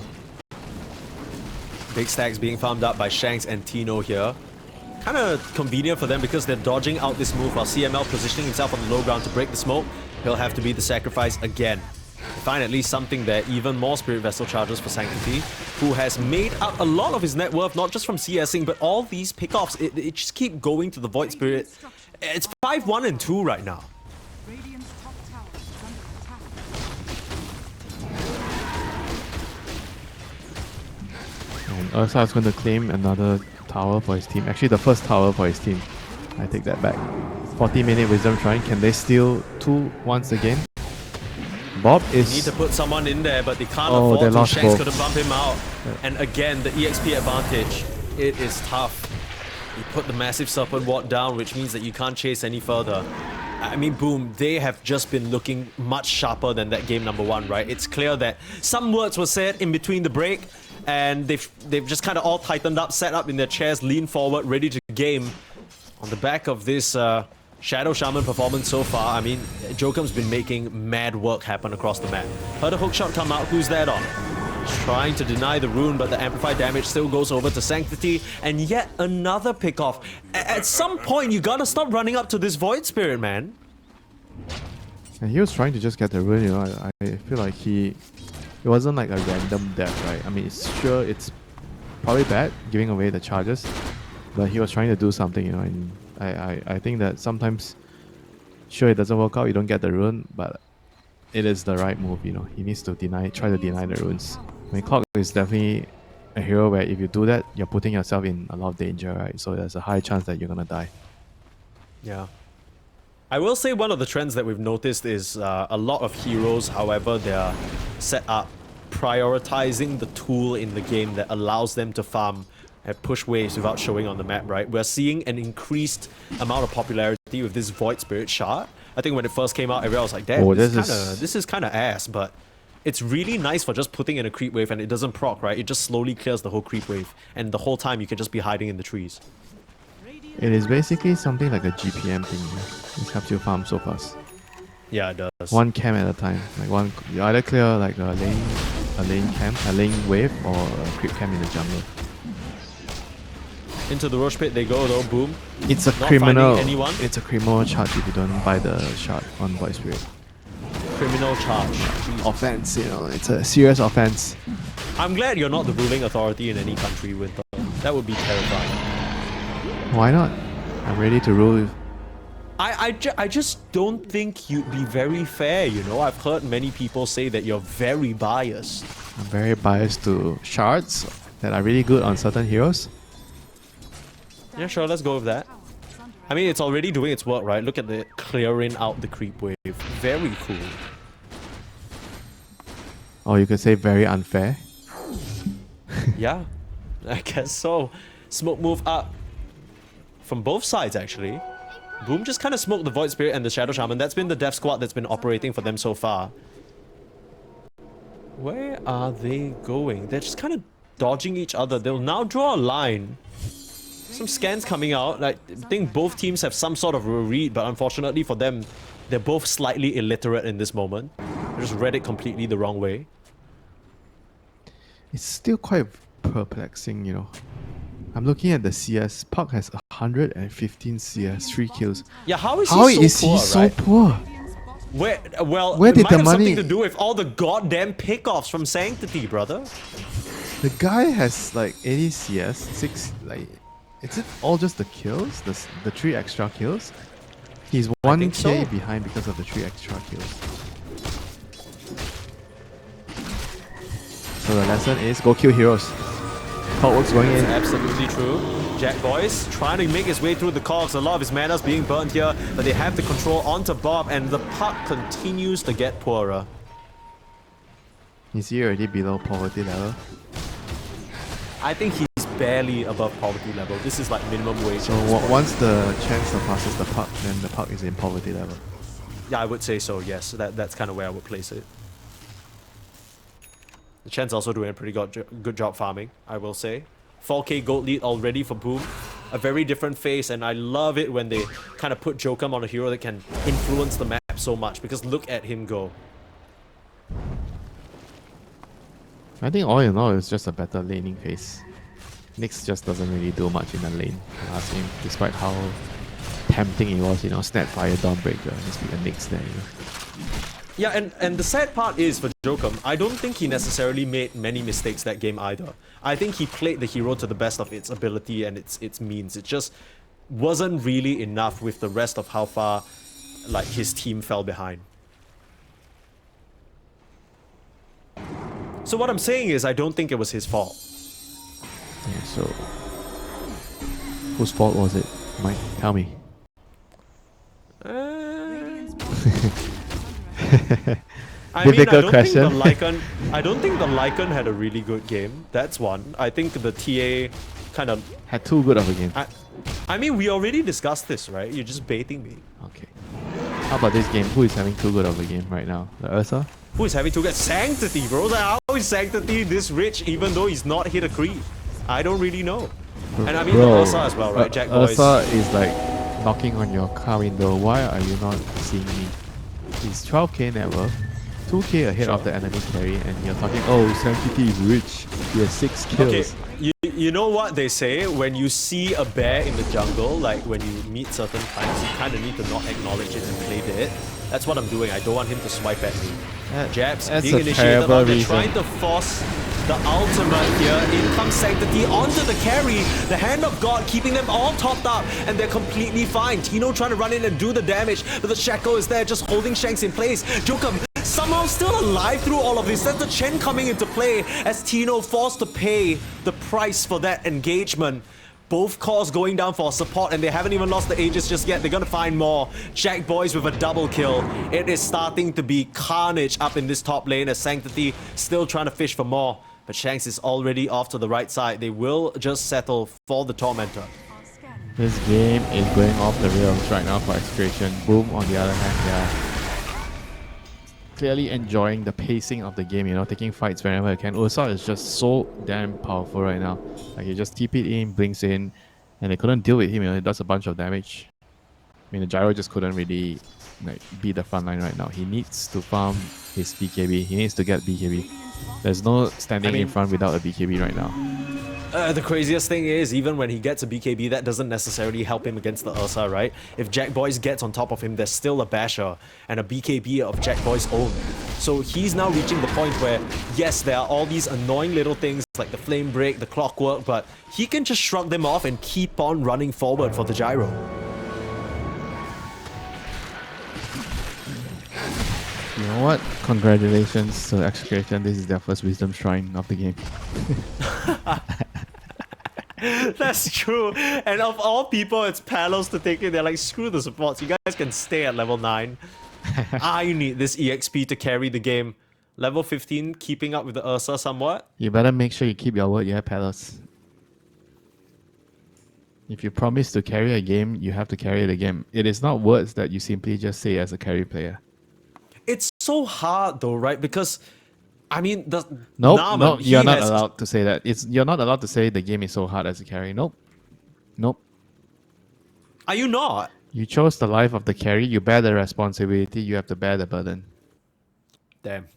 Speaker 1: Big stacks being farmed up by Shanks and Tino here. Kind of convenient for them because they're dodging out this move while CML positioning himself on the low ground to break the smoke. He'll have to be the sacrifice again. Find at least something there, even more Spirit Vessel charges for Sanctity, who has made up a lot of his net worth, not just from CSing, but all these pickoffs. It just keep going to the Void Spirit. It's 5-1 and 2 right now.
Speaker 3: Radiant's top tower is under attack.
Speaker 2: And Ursa is going to claim another tower for his team. Actually, the first tower for his team. I take that back. 40-minute Wisdom Shrine. Can they steal 2 once again? Bob is...
Speaker 1: Need to put someone in there, but they can't
Speaker 2: Oh, they
Speaker 1: afford to.
Speaker 2: lost
Speaker 1: Shanks
Speaker 2: both.
Speaker 1: couldn't bump him out. And again, the EXP advantage. It is tough. You put the massive Serpent Ward down, which means that you can't chase any further. I mean, boom, they have just been looking much sharper than that game number 1, right? It's clear that some words were said in between the break, and they've just kind of all tightened up, sat up in their chairs, leaned forward, ready to game. On the back of this Shadow Shaman performance so far, I mean, Jokum's been making mad work happen across the map. Heard a hookshot come out, who's that on? Trying to deny the rune, but the amplified damage still goes over to Sanctity, and yet another pickoff. At some point, you gotta stop running up to this Void Spirit, man.
Speaker 2: And he was trying to just get the rune, you know. I feel like it wasn't like a random death, right? I mean, it's probably bad giving away the charges, but he was trying to do something, you know. And I think that sometimes, sure, it doesn't work out, you don't get the rune, but it is the right move, you know. He needs to try to deny the runes. I mean, Clock is definitely a hero where if you do that, you're putting yourself in a lot of danger, right? So there's a high chance that you're gonna die.
Speaker 1: Yeah. I will say one of the trends that we've noticed is a lot of heroes, however, they're set up prioritizing the tool in the game that allows them to farm and push waves without showing on the map, right? We're seeing an increased amount of popularity with this Void Spirit shard. I think when it first came out, everyone was like, damn,
Speaker 2: Oh,
Speaker 1: this is kind of ass, but it's really nice for just putting in a creep wave and it doesn't proc, right? It just slowly clears the whole creep wave, and the whole time you can just be hiding in the trees.
Speaker 2: It is basically something like a GPM thing, yeah. It helps you farm so fast.
Speaker 1: Yeah, it does.
Speaker 2: One camp at a time. Like you either clear like a lane camp, a lane wave, or a creep camp in the jungle.
Speaker 1: Into the Roche Pit they go though, boom.
Speaker 2: It's a
Speaker 1: Not
Speaker 2: criminal.
Speaker 1: finding anyone.
Speaker 2: It's a criminal charge if you don't buy the shard on Void Spirit.
Speaker 1: Criminal charge.
Speaker 2: Offense, you know, it's a serious offense.
Speaker 1: I'm glad you're not the ruling authority in any country, Winter. That would be terrifying.
Speaker 2: Why not? I'm ready to rule.
Speaker 1: I just don't think you'd be very fair, you know? I've heard many people say that you're very biased.
Speaker 2: I'm very biased to shards that are really good on certain heroes.
Speaker 1: Yeah, sure, let's go with that. I mean, it's already doing its work, right? Look at the clearing out the creep wave. Very cool.
Speaker 2: Or you could say very unfair.
Speaker 1: Yeah, I guess so. Smoke move up. From both sides, actually. Boom just kind of smoked the Void Spirit and the Shadow Shaman. That's been the Death Squad that's been operating for them so far. Where are they going? They're just kind of dodging each other. They'll now draw a line. Some scans coming out. I think both teams have some sort of a read, but unfortunately for them, they're both slightly illiterate in this moment. They just read it completely the wrong way.
Speaker 2: It's still quite perplexing, you know. I'm looking at the CS. Puck has 115 CS, 3 kills.
Speaker 1: Yeah, how is
Speaker 2: How
Speaker 1: he
Speaker 2: is
Speaker 1: so poor,
Speaker 2: he so
Speaker 1: right?
Speaker 2: poor?
Speaker 1: Well,
Speaker 2: Where
Speaker 1: it
Speaker 2: did
Speaker 1: might
Speaker 2: the
Speaker 1: have
Speaker 2: money-
Speaker 1: something to do with all the goddamn pickoffs from Sanctity, brother.
Speaker 2: The guy has like 80 CS, 6 like. Is it all just the kills? The 3 extra kills? He's 1k
Speaker 1: so.
Speaker 2: behind because of the 3 extra kills. So the lesson is go kill heroes. Clockwork's going in.
Speaker 1: Absolutely true. Jack Boys trying to make his way through the cogs. A lot of his mana's being burnt here, but they have the control onto Bob, and the puck continues to get poorer.
Speaker 2: Is he already below poverty level?
Speaker 1: I think he's barely above poverty level. This is like minimum wage.
Speaker 2: So
Speaker 1: at this point.
Speaker 2: once the Chen surpasses the puck, then the puck is in poverty level.
Speaker 1: Yeah, I would say so, yes. That's kind of where I would place it. The Chen's also doing a pretty good job farming, I will say. 4k gold lead already for Boom. A very different face, and I love it when they kind of put Jokum on a hero that can influence the map so much, because look at him go.
Speaker 2: I think all in all, it's just a better laning phase. Nyx just doesn't really do much in the lane last game, despite how tempting it was, you know, Snapfire, Dawnbreaker, just be a Nyx there, you know.
Speaker 1: Yeah, and the sad part is for Jokum, I don't think he necessarily made many mistakes that game either. I think he played the hero to the best of its ability and its means. It just wasn't really enough with the rest of how far like his team fell behind. So what I'm saying is I don't think it was his fault.
Speaker 2: Yeah, so whose fault was it? Mike, tell me.
Speaker 1: I mean,
Speaker 2: Difficult question.
Speaker 1: I don't think the Lycan had a really good game. That's one. I think the TA kind of
Speaker 2: Had too good of a game.
Speaker 1: I mean, we already discussed this, right? You're just baiting me.
Speaker 2: Okay. How about this game? Who is having too good of a game right now? The Ursa?
Speaker 1: Who is having to get Sanctity, bro? Like, how is Sanctity this rich even though he's not hit a creep? I don't really know. And I mean the Ursa as well, right? Jack Boys.
Speaker 2: Ursa is like knocking on your car window. Why are you not seeing me? He's 12k net worth, 2k ahead of the enemy carry, and you're talking, oh, Sanctity is rich. He has 6 kills.
Speaker 1: Okay, you know what they say? When you see a bear in the jungle, like when you meet certain kinds, you kind of need to not acknowledge it and play dead. That's what I'm doing. I don't want him to swipe at me. Jabs
Speaker 2: That's
Speaker 1: being
Speaker 2: a
Speaker 1: initiated
Speaker 2: terrible
Speaker 1: on. They're
Speaker 2: reason.
Speaker 1: trying to force the ultimate here. In comes Sanctity onto the carry. The Hand of God keeping them all topped up, and they're completely fine. Tino trying to run in and do the damage, but the Shackle is there just holding Shanks in place. Jokum somehow still alive through all of this. That's the Chen coming into play as Tino forced to pay the price for that engagement. Both cores going down for support, and they haven't even lost the Aegis just yet. They're gonna find more. Jack Boys with a double kill. It is starting to be carnage up in this top lane as Sanctity still trying to fish for more. But Shanks is already off to the right side. They will just settle for the Tormentor.
Speaker 2: This game is going off the rails right now for Execration. Boom, on the other hand, yeah. Clearly enjoying the pacing of the game, you know, taking fights whenever I can. Ursa is just so damn powerful right now. Like, you just TP it in, blinks in, and they couldn't deal with him, you know, it does a bunch of damage. I mean, the Gyro just couldn't really like be the front line right now. He needs to farm his BKB. He needs to get BKB. There's no standing in front without a BKB right now.
Speaker 1: The craziest thing is, even when he gets a BKB, that doesn't necessarily help him against the Ursa, right? If Jack Boys gets on top of him, there's still a Basher and a BKB of Jack Boys' own. So he's now reaching the point where, yes, there are all these annoying little things like the Flame Break, the Clockwork, but he can just shrug them off and keep on running forward for the Gyro.
Speaker 2: You know what? Congratulations to Execration. This is their first Wisdom Shrine of the game.
Speaker 1: That's true. And of all people, it's Palos to take it. They're like, screw the supports. You guys can stay at level 9. I need this EXP to carry the game. Level 15, keeping up with the Ursa somewhat.
Speaker 2: You better make sure you keep your word, yeah, Palos. If you promise to carry a game, you have to carry the game. It is not words that you simply just say as a carry player.
Speaker 1: It's so hard though, right? Because, I mean, the
Speaker 2: Nope,
Speaker 1: Naman,
Speaker 2: no, you're not
Speaker 1: has-
Speaker 2: allowed to say that. You're not allowed to say the game is so hard as a carry. Nope. Nope.
Speaker 1: Are you not?
Speaker 2: You chose the life of the carry. You bear the responsibility. You have to bear the burden.
Speaker 1: Damn.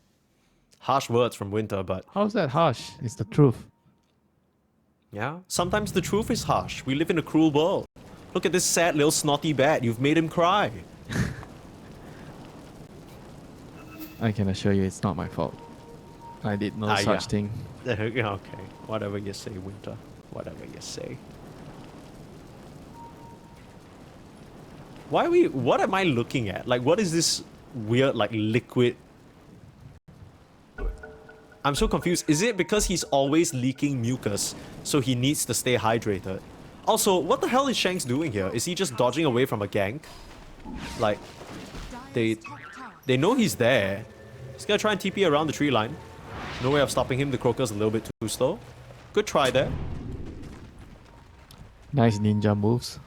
Speaker 1: Harsh words from Winter, but
Speaker 2: How's that harsh? It's the truth.
Speaker 1: yeah, sometimes the truth is harsh. We live in a cruel world. Look at this sad little snotty bat. You've made him cry.
Speaker 2: I can assure you it's not my fault. I did no such
Speaker 1: yeah.
Speaker 2: thing.
Speaker 1: Okay, whatever you say, Winter. Whatever you say. Why are we... What am I looking at? Like, what is this weird, like, liquid... I'm so confused. Is it because he's always leaking mucus, so he needs to stay hydrated? Also, what the hell is Shanks doing here? Is he just dodging away from a gank? Like, they know he's there. He's gonna try and TP around the tree line. No way of stopping him. The Croaker's a little bit too slow. Good try there.
Speaker 2: Nice ninja moves.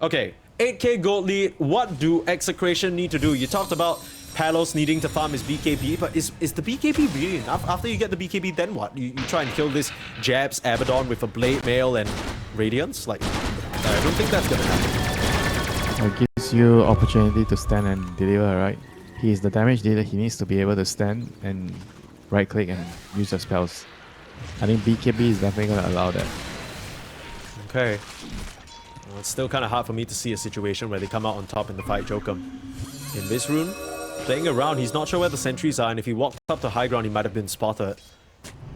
Speaker 1: Okay, 8k gold lead. What do Execration need to do? You talked about Palos needing to farm his BKB, but is the BKB really enough? After you get the BKB, then what? You try and kill this Jabs Abaddon with a Blade Mail and Radiance? Like, I don't think that's gonna happen.
Speaker 2: It gives you opportunity to stand and deliver, right? He is the damage dealer. He needs to be able to stand and right click and use the spells. I think BKB is definitely going to allow that.
Speaker 1: Okay. Well, it's still kind of hard for me to see a situation where they come out on top in the fight, Jokum. In this rune, playing around, he's not sure where the sentries are, and if he walked up to high ground, he might have been spotted.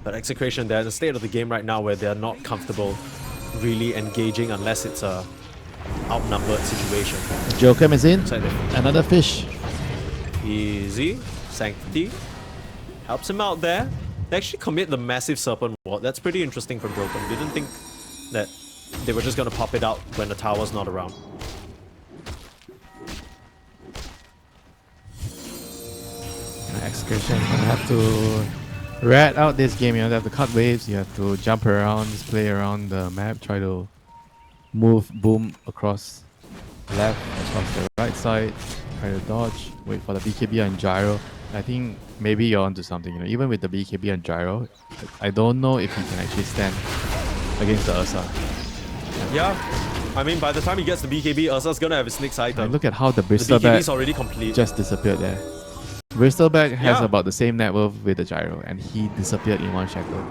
Speaker 1: But Execration, they're in the state of the game right now where they're not comfortable really engaging unless it's a outnumbered situation.
Speaker 2: Jokum is in.
Speaker 1: Looks like they-
Speaker 2: Another fish.
Speaker 1: Easy. Sanctity. Helps him out there. They actually commit the massive Serpent Ward. That's pretty interesting from Jokum. Didn't think that they were just going to pop it out when the tower's not around.
Speaker 2: Execution. You have to rat out this game. You have to cut waves. You have to jump around, just play around the map, try to move boom across left, across the right side, try to dodge, wait for the BKB and gyro. I think maybe you're onto something. You know, even with the BKB and gyro, I don't know if he can actually stand against the Ursa.
Speaker 1: Yeah. I mean, by the time he gets the BKB, Ursa's gonna have his next item.
Speaker 2: And look at how the
Speaker 1: The
Speaker 2: Bristleback
Speaker 1: BKB's already complete.
Speaker 2: just disappeared there. Bristleback has
Speaker 1: Yeah.
Speaker 2: about the same net worth with the gyro, and he disappeared in one shackle.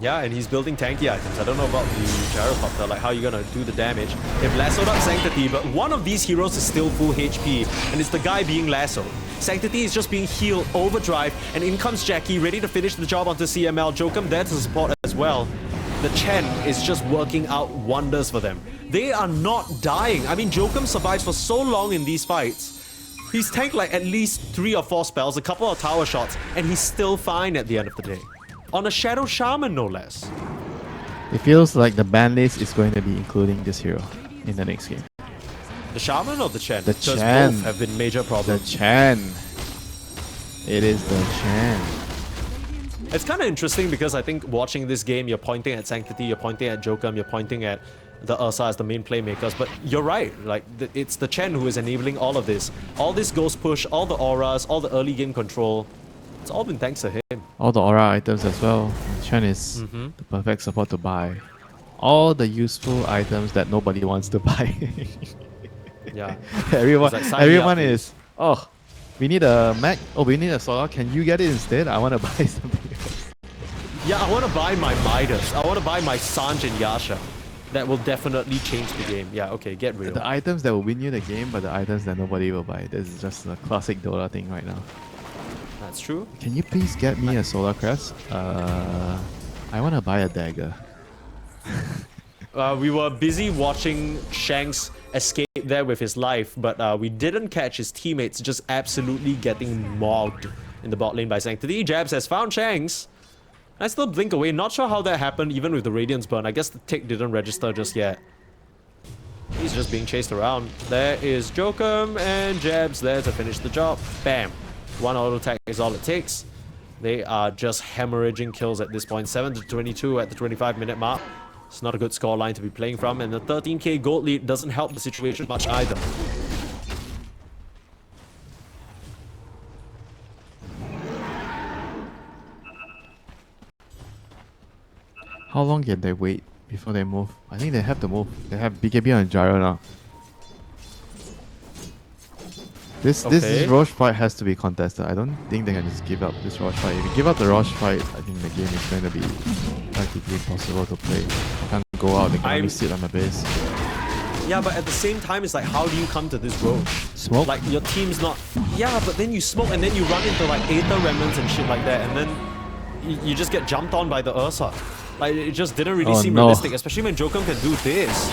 Speaker 1: Yeah, and he's building tanky items. I don't know about the Gyrocopter, like how you're gonna do the damage. They've lassoed up Sanctity, but one of these heroes is still full HP, and it's the guy being lassoed. Sanctity is just being healed, overdrive, and in comes Jackie, ready to finish the job onto CML. Jokum there to support as well. The Chen is just working out wonders for them. They are not dying. I mean, Jokum survives for so long in these fights. He's tanked like at least 3 or 4 spells, a couple of tower shots, and he's still fine at the end of the day. On a Shadow Shaman, no less.
Speaker 2: It feels like the ban list is going to be including this hero in the next game.
Speaker 1: The Shaman or the Chen?
Speaker 2: The
Speaker 1: Because
Speaker 2: Chen.
Speaker 1: both have been major
Speaker 2: The
Speaker 1: problems.
Speaker 2: Chen. It is the Chen.
Speaker 1: It's kind of interesting because I think watching this game, you're pointing at Sanctity, you're pointing at Jokum, you're pointing at the Ursa as the main playmakers, but you're right, like, it's the Chen who is enabling all of this. All this ghost push, all the auras, all the early game control, it's all been thanks to him.
Speaker 2: All the aura items as well. Chen is the perfect support to buy. All the useful items that nobody wants to buy.
Speaker 1: Yeah.
Speaker 2: everyone
Speaker 1: It's like, sign me up, please.
Speaker 2: is, oh, we need a Mac. Oh, we need a solar. Can you get it instead? I want to buy something else.
Speaker 1: Yeah, I want to buy my Midas. I want to buy my Sanj and Yasha. That will definitely change the game. Yeah, okay, get real.
Speaker 2: The items that will win you the game, but the items that nobody will buy. This is just a classic Dota thing right now.
Speaker 1: That's true.
Speaker 2: Can you please get me a solar crest? I want to buy a dagger.
Speaker 1: We were busy watching Shanks escape there with his life, but we didn't catch his teammates just absolutely getting mogged in the bot lane by Sanctity. Jabs has found Shanks. I still blink away. Not sure how that happened, even with the Radiance burn. I guess the tick didn't register just yet. He's just being chased around. There is Jokum and Jabs there to finish the job. Bam. One auto attack is all it takes. They are just hemorrhaging kills at this point. 7-22 at the 25-minute mark. It's not a good scoreline to be playing from, and the 13k gold lead doesn't help the situation much either.
Speaker 2: How long can they wait before they move? I think they have to move. They have BKB on gyro now. This Roche fight has to be contested. I don't think they can just give up this Roche fight. If you give up the Roche fight, I think the game is going to be practically impossible to play. They can't go out, they can only sit on the base.
Speaker 1: Yeah, but at the same time, it's like, how do you come to this Roche?
Speaker 2: Smoke?
Speaker 1: Like, your team's not... Yeah, but then you smoke and then you run into like Aether Remnants and shit like that, and then you just get jumped on by the Ursa. Like, it just didn't really seem realistic, especially when Jokum can do this.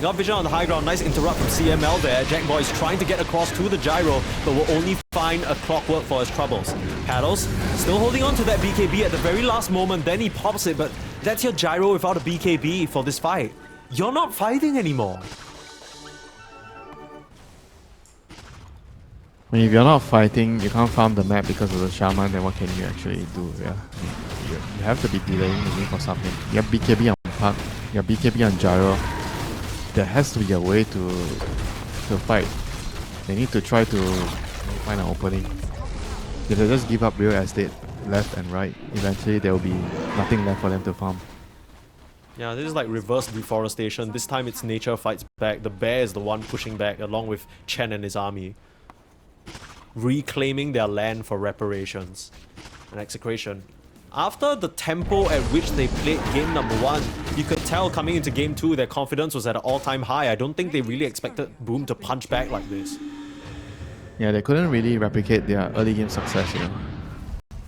Speaker 1: Got vision on the high ground, nice interrupt from CML there. Jackboy is trying to get across to the gyro, but will only find a clockwork for his troubles. Paddles, still holding on to that BKB at the very last moment, then he pops it, but that's your gyro without a BKB for this fight. You're not fighting anymore.
Speaker 2: I mean, if you're not fighting, you can't farm the map because of the shaman, then what can you actually do? Yeah, I mean, you have to be delaying the game for something. You have BKB on Puck, you have BKB on gyro. There has to be a way to fight. They need to try to find an opening. If they just give up real estate left and right, eventually there will be nothing left for them to farm.
Speaker 1: Yeah, this is like reverse deforestation. This time it's nature fights back. The bear is the one pushing back along with Chen and his army, reclaiming their land for reparations and execration. After the tempo at which they played game number 1, you could tell coming into game 2 their confidence was at an all-time high. I don't think they really expected Boom to punch back like this.
Speaker 2: Yeah, they couldn't really replicate their early game success, you know,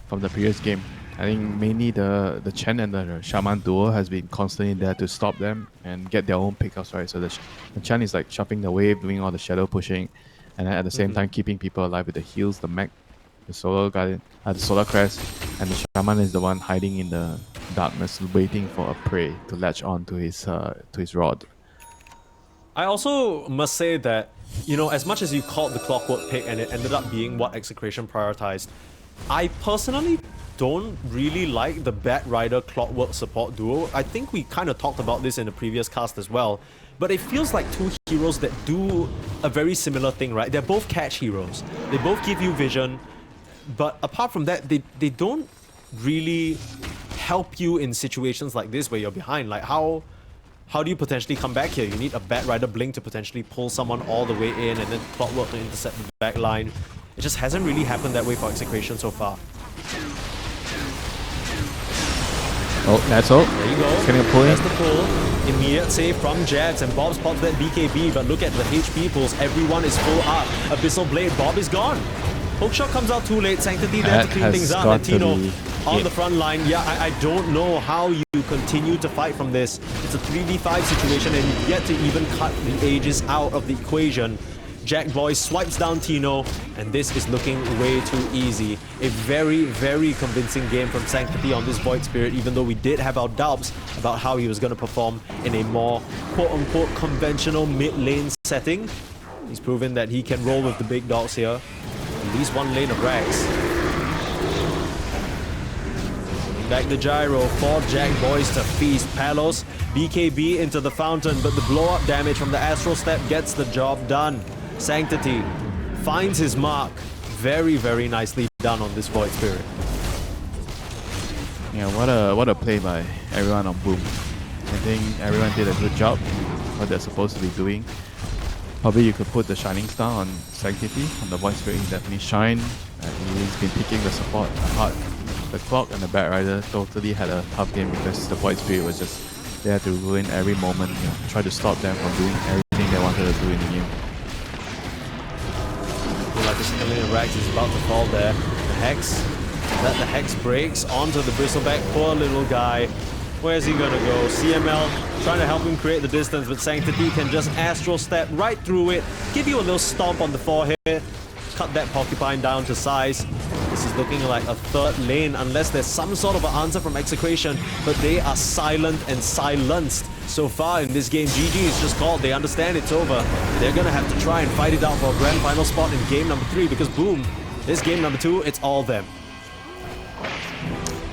Speaker 2: from the previous game. I think mainly the Chen and the Shaman duo has been constantly there to stop them and get their own pickups, right? So the Chen is like chopping the wave, doing all the shadow pushing, and then at the same time keeping people alive with the heals, the mech, the solar guardian, the solar crest, and the shaman is the one hiding in the darkness, waiting for a prey to latch on to his rod.
Speaker 1: I also must say that, you know, as much as you called the clockwork pick and it ended up being what Execration prioritized, I personally don't really like the Bat Rider Clockwork support duo. I think we kind of talked about this in the previous cast as well, but it feels like two heroes that do a very similar thing, right? They're both catch heroes. They both give you vision, but apart from that, they don't really help you in situations like this where you're behind. Like, how do you potentially come back here? You need a Bat Rider Blink to potentially pull someone all the way in, and then Clockwork to intercept the back line. It just hasn't really happened that way for Execration so far.
Speaker 2: Oh, that's all.
Speaker 1: There you go.
Speaker 2: It's getting a pull in.
Speaker 1: That's the pull. Immediate save from Jax, and Bob spots that BKB, but look at the HP pulls. Everyone is full up. Abyssal Blade, Bob is gone. Hookshot comes out too late. Sanctity there to clean things up. And Tino on the front line. Yeah, I don't know how you continue to fight from this. It's a 3v5 situation, and you've yet to even cut the Aegis out of the equation. Jackboy swipes down Tino, and this is looking way too easy. A very, very convincing game from Sanctity on this Void Spirit, even though we did have our doubts about how he was going to perform in a more quote-unquote conventional mid-lane setting. He's proven that he can roll with the big dogs here. At least one lane of Rags. Back the gyro for Jackboys to feast. Palos, BKB into the fountain, but the blow-up damage from the Astral Step gets the job done. Sanctity finds his mark. Very, very nicely done on this Void Spirit.
Speaker 2: Yeah, what a play by everyone on Boom. I think everyone did a good job what they're supposed to be doing. Probably you could put the Shining Star on Sanctity. On the Void Spirit, he definitely shine. He's been picking the support hard. The Clock and the Bat Rider totally had a tough game because the Void Spirit was just there to ruin every moment, you know, try to stop them from doing everything they wanted to do in the game.
Speaker 1: Like the second lane of Rags is about to fall there. The Hex, the Hex breaks onto the Bristleback. Poor little guy. Where's he gonna go? CML trying to help him create the distance, but Sanctity can just Astral Step right through it, give you a little stomp on the forehead, cut that Porcupine down to size. This is looking like a third lane unless there's some sort of an answer from Execration, but they are silent and silenced so far in this game. GG is just called. They understand it's over. They're gonna have to try and fight it out for a grand final spot in game number 3 because Boom, this game number 2, it's all them.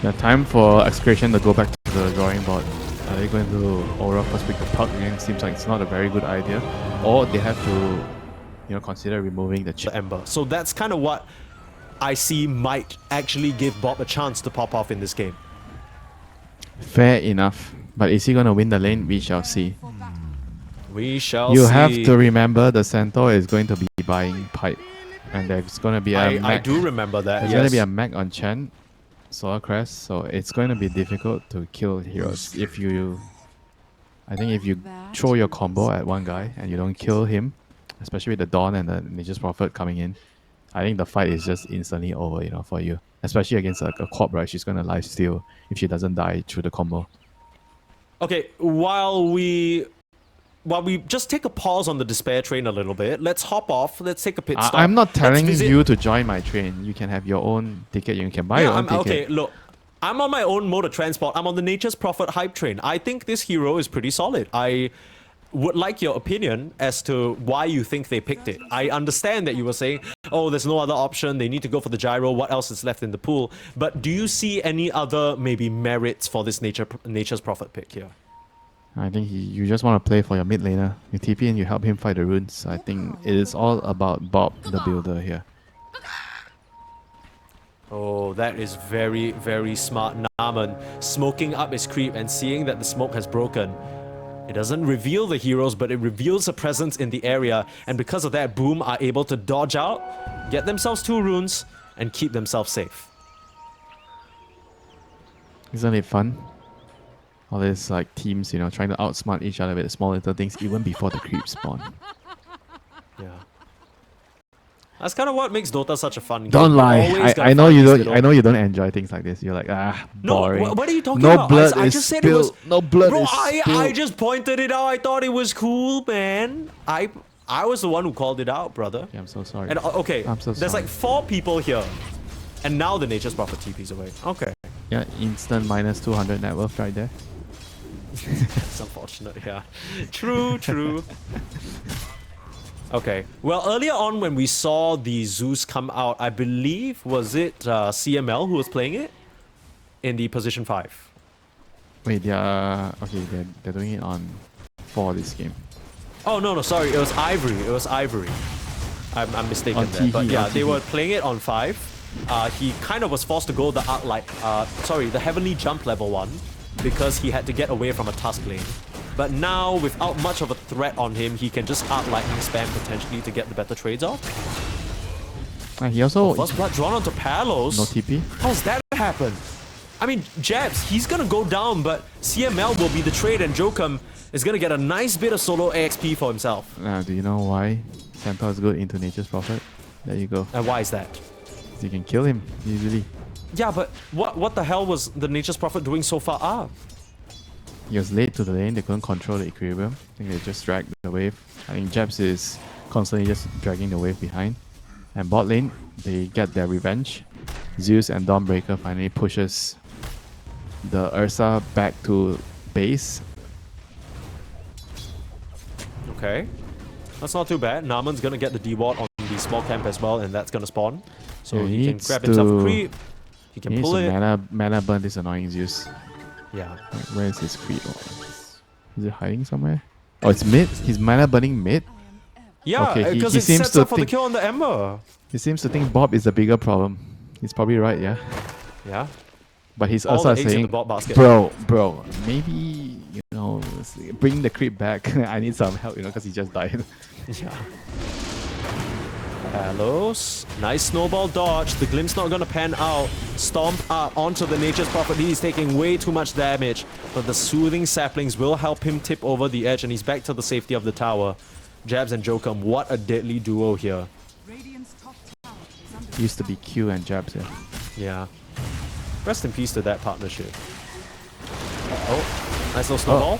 Speaker 2: Yeah, time for Execration to go back to the drawing board. Are they going to Aura first pick the Puck again? Seems like it's not a very good idea. Or they have to, you know, consider removing the
Speaker 1: Ember. So that's kind of what I see might actually give Bob a chance to pop off in this game.
Speaker 2: Fair enough. But is he gonna win the lane? We shall see.
Speaker 3: For battle.
Speaker 1: We shall
Speaker 2: You
Speaker 1: see.
Speaker 2: have to remember the Centaur is going to be buying pipe. And there's gonna be a
Speaker 1: I
Speaker 2: mech.
Speaker 1: do remember that.
Speaker 2: There's
Speaker 1: Yes.
Speaker 2: gonna be a mech on Chen, Solar Crest, so it's going to be difficult to kill heroes. I think if you throw your combo at one guy and you don't kill him, especially with the Dawn and the Nature's Prophet coming in, I think the fight is just instantly over, for you. Especially against like a Corp, right? She's gonna lifesteal if she doesn't die through the combo.
Speaker 1: Okay, while we just take a pause on the despair train a little bit, let's hop off. Let's take a pit stop.
Speaker 2: I'm not
Speaker 1: Let's
Speaker 2: telling
Speaker 1: visit-
Speaker 2: you to join my train. You can have your own ticket. You can buy your own ticket.
Speaker 1: Okay, look. I'm on my own mode of transport. I'm on the Nature's Prophet hype train. I think this hero is pretty solid. I would like your opinion as to why you think they picked it. I understand that you were saying, oh, there's no other option. They need to go for the gyro. What else is left in the pool? But do you see any other maybe merits for this Nature's Prophet pick here?
Speaker 2: I think you just want to play for your mid laner. You TP and you help him fight the runes. I think it is all about Bob, the builder here.
Speaker 1: Oh, that is very, very smart. Naaman smoking up his creep and seeing that the smoke has broken. It doesn't reveal the heroes, but it reveals a presence in the area. And because of that, Boom are able to dodge out, get themselves 2 runes, and keep themselves safe.
Speaker 2: Isn't it fun? All these like teams, trying to outsmart each other with small little things even before the creeps spawn.
Speaker 1: Yeah. That's kind of what makes Dota such a fun game.
Speaker 2: Don't
Speaker 1: You're
Speaker 2: lie.
Speaker 1: always gonna
Speaker 2: I know
Speaker 1: find
Speaker 2: you
Speaker 1: these
Speaker 2: don't.
Speaker 1: little-
Speaker 2: I know you don't enjoy things like this. You're like boring.
Speaker 1: No, what are you talking
Speaker 2: no
Speaker 1: about?
Speaker 2: Blood
Speaker 1: I
Speaker 2: is
Speaker 1: just said
Speaker 2: spilled.
Speaker 1: it was.
Speaker 2: No blood
Speaker 1: Bro,
Speaker 2: is spilled.
Speaker 1: I just pointed it out. I thought it was cool, man. I was the one who called it out, brother.
Speaker 2: Yeah, I'm so sorry.
Speaker 1: And okay,
Speaker 2: I'm so
Speaker 1: there's
Speaker 2: sorry.
Speaker 1: like 4 people here, and now the Nature's Prophet TP's away. Okay,
Speaker 2: Yeah, instant minus 200 net worth right there.
Speaker 1: it's unfortunate. Yeah, true. Okay. Well, earlier on when we saw the Zeus come out, I believe was it CML who was playing it in the position 5.
Speaker 2: Wait, they're doing it on 4 this game.
Speaker 1: Oh no, sorry, it was Ivory. I'm mistaken
Speaker 2: On
Speaker 1: there. But
Speaker 2: TG,
Speaker 1: yeah,
Speaker 2: on
Speaker 1: they
Speaker 2: TG.
Speaker 1: were playing it on 5. He kind of was forced to go the the heavenly jump level 1 because he had to get away from a Tusk lane. But now, without much of a threat on him, he can just Art Lightning spam potentially to get the better trades off.
Speaker 2: He also
Speaker 1: First blood drawn onto Palos.
Speaker 2: no TP.
Speaker 1: How's that happen? I mean, Jabs, he's gonna go down, but CML will be the trade and Jokum is gonna get a nice bit of solo AXP for himself.
Speaker 2: Do you know why Centaur is good into Nature's Prophet? There you go.
Speaker 1: And why is that?
Speaker 2: You can kill him easily.
Speaker 1: Yeah, but what the hell was the Nature's Prophet doing so far?
Speaker 2: He was late to the lane. They couldn't control the equilibrium. I think they just dragged the wave. I think Jabs is constantly just dragging the wave behind. And bot lane, they get their revenge. Zeus and Dawnbreaker finally pushes the Ursa back to base.
Speaker 1: Okay. That's not too bad. Naaman's gonna get the D-Ward on the small camp as well, and that's gonna spawn. So
Speaker 2: Yeah,
Speaker 1: he
Speaker 2: he
Speaker 1: can
Speaker 2: needs
Speaker 1: grab himself a
Speaker 2: to-
Speaker 1: creep. He
Speaker 2: He
Speaker 1: can
Speaker 2: needs
Speaker 1: pull
Speaker 2: to
Speaker 1: it.
Speaker 2: mana burn this annoying Zeus.
Speaker 1: Yeah.
Speaker 2: Like, where is his creep? Is it hiding somewhere? Oh, it's mid? He's mana burning mid?
Speaker 1: Yeah,
Speaker 2: Okay,
Speaker 1: because
Speaker 2: he
Speaker 1: it
Speaker 2: seems
Speaker 1: sets
Speaker 2: to
Speaker 1: up for the
Speaker 2: think-
Speaker 1: kill on the Ember.
Speaker 2: He seems to think Bob is the bigger problem. He's probably right, yeah?
Speaker 1: Yeah.
Speaker 2: But he's
Speaker 1: All
Speaker 2: also
Speaker 1: the eggs in
Speaker 2: saying,
Speaker 1: the bot basket.
Speaker 2: bro, maybe, bring the creep back. I need some help, because he just died.
Speaker 1: Yeah. Palos. Nice snowball dodge. The glimpse not gonna pan out. Stomp up onto the Nature's Prophet. He's taking way too much damage. But the soothing saplings will help him tip over the edge, and he's back to the safety of the tower. Jabs and Jokum, what a deadly duo here.
Speaker 3: Radiant's top tower is under
Speaker 2: Used to be Q and Jabs, yeah.
Speaker 1: Yeah. Rest in peace to that partnership. Oh, nice little snowball.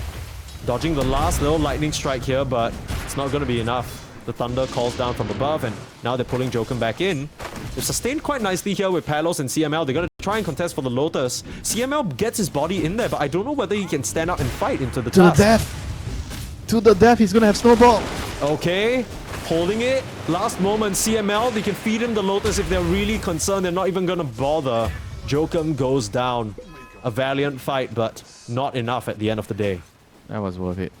Speaker 1: Dodging the last little lightning strike here, but it's not going to be enough. The thunder calls down from above, and now they're pulling Jokum back in. They've sustained quite nicely here with Palos and CML. They're going to try and contest for the Lotus. CML gets his body in there, but I don't know whether he can stand up and fight into the
Speaker 2: To the
Speaker 1: task.
Speaker 2: death! To the death, he's gonna have snowball!
Speaker 1: Okay, holding it. Last moment, CML, they can feed him the Lotus if they're really concerned. They're not even gonna bother. Jokum goes down. A valiant fight, but not enough at the end of the day.
Speaker 2: That was worth it.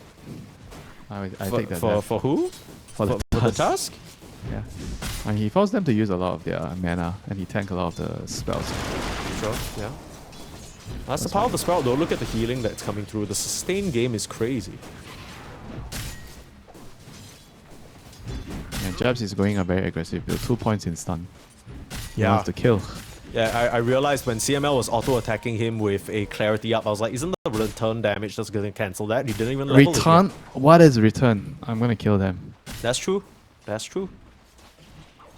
Speaker 2: I
Speaker 1: For,
Speaker 2: take that
Speaker 1: for,
Speaker 2: death.
Speaker 1: for who?
Speaker 2: For the
Speaker 1: For the task?
Speaker 2: Yeah. And he forced them to use a lot of their mana, and he tanked a lot of the spells.
Speaker 1: Sure, yeah. That's the power of the Sprout though. Look at the healing that's coming through. The sustain game is crazy.
Speaker 2: And Jabs is going very aggressive. With 2 points in stun. He
Speaker 1: Yeah.
Speaker 2: wants to kill.
Speaker 1: Yeah, I realized when CML was auto-attacking him with a clarity up, I was like, isn't the return damage just going to cancel that? He didn't even level it
Speaker 2: Return?
Speaker 1: yet.
Speaker 2: What is return? I'm gonna kill them.
Speaker 1: That's true. That's true.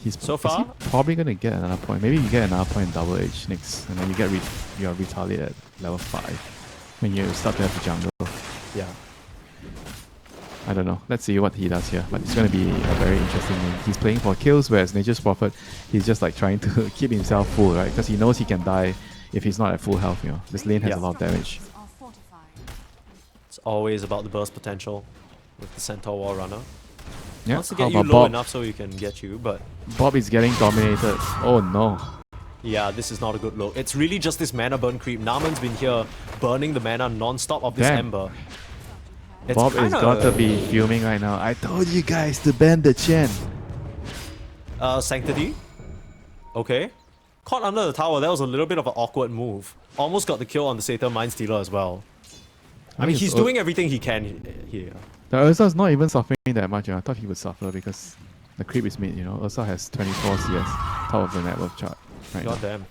Speaker 2: He's
Speaker 1: So
Speaker 2: is he
Speaker 1: far?
Speaker 2: probably gonna get another point. Maybe you get another point in double H next, and then you get you're retaliate at level 5 when you start to have the jungle.
Speaker 1: Yeah.
Speaker 2: I don't know. Let's see what he does here. But it's going to be a very interesting game. He's playing for kills, whereas Nature's Prophet, he's just like trying to keep himself full, right? Because he knows he can die if he's not at full health, you know. This lane has
Speaker 1: Yeah.
Speaker 2: a lot of damage.
Speaker 3: Are fortified.
Speaker 1: It's always about the burst potential with the Centaur War Runner.
Speaker 2: Yeah.
Speaker 1: Wants to
Speaker 2: How
Speaker 1: get you
Speaker 2: about
Speaker 1: low
Speaker 2: Bob?
Speaker 1: enough so he can get you, but
Speaker 2: Bob is getting dominated. Oh no.
Speaker 1: yeah, this is not a good look. It's really just this mana burn creep. Naman's been here burning the mana non-stop of this
Speaker 2: Damn.
Speaker 1: Ember. It's
Speaker 2: Bob is
Speaker 1: kinda-
Speaker 2: got to be fuming right now. I told you guys to ban the Chen.
Speaker 1: Sanctity. Okay. Caught under the tower. That was a little bit of an awkward move. Almost got the kill on the Satyr Mindstealer as well. I mean, he's doing everything he can here.
Speaker 2: The Ursa's not even suffering that much. I thought he would suffer because the creep is mid, you know. Ursa has 24 CS, top of the net worth chart right now.
Speaker 1: God damn.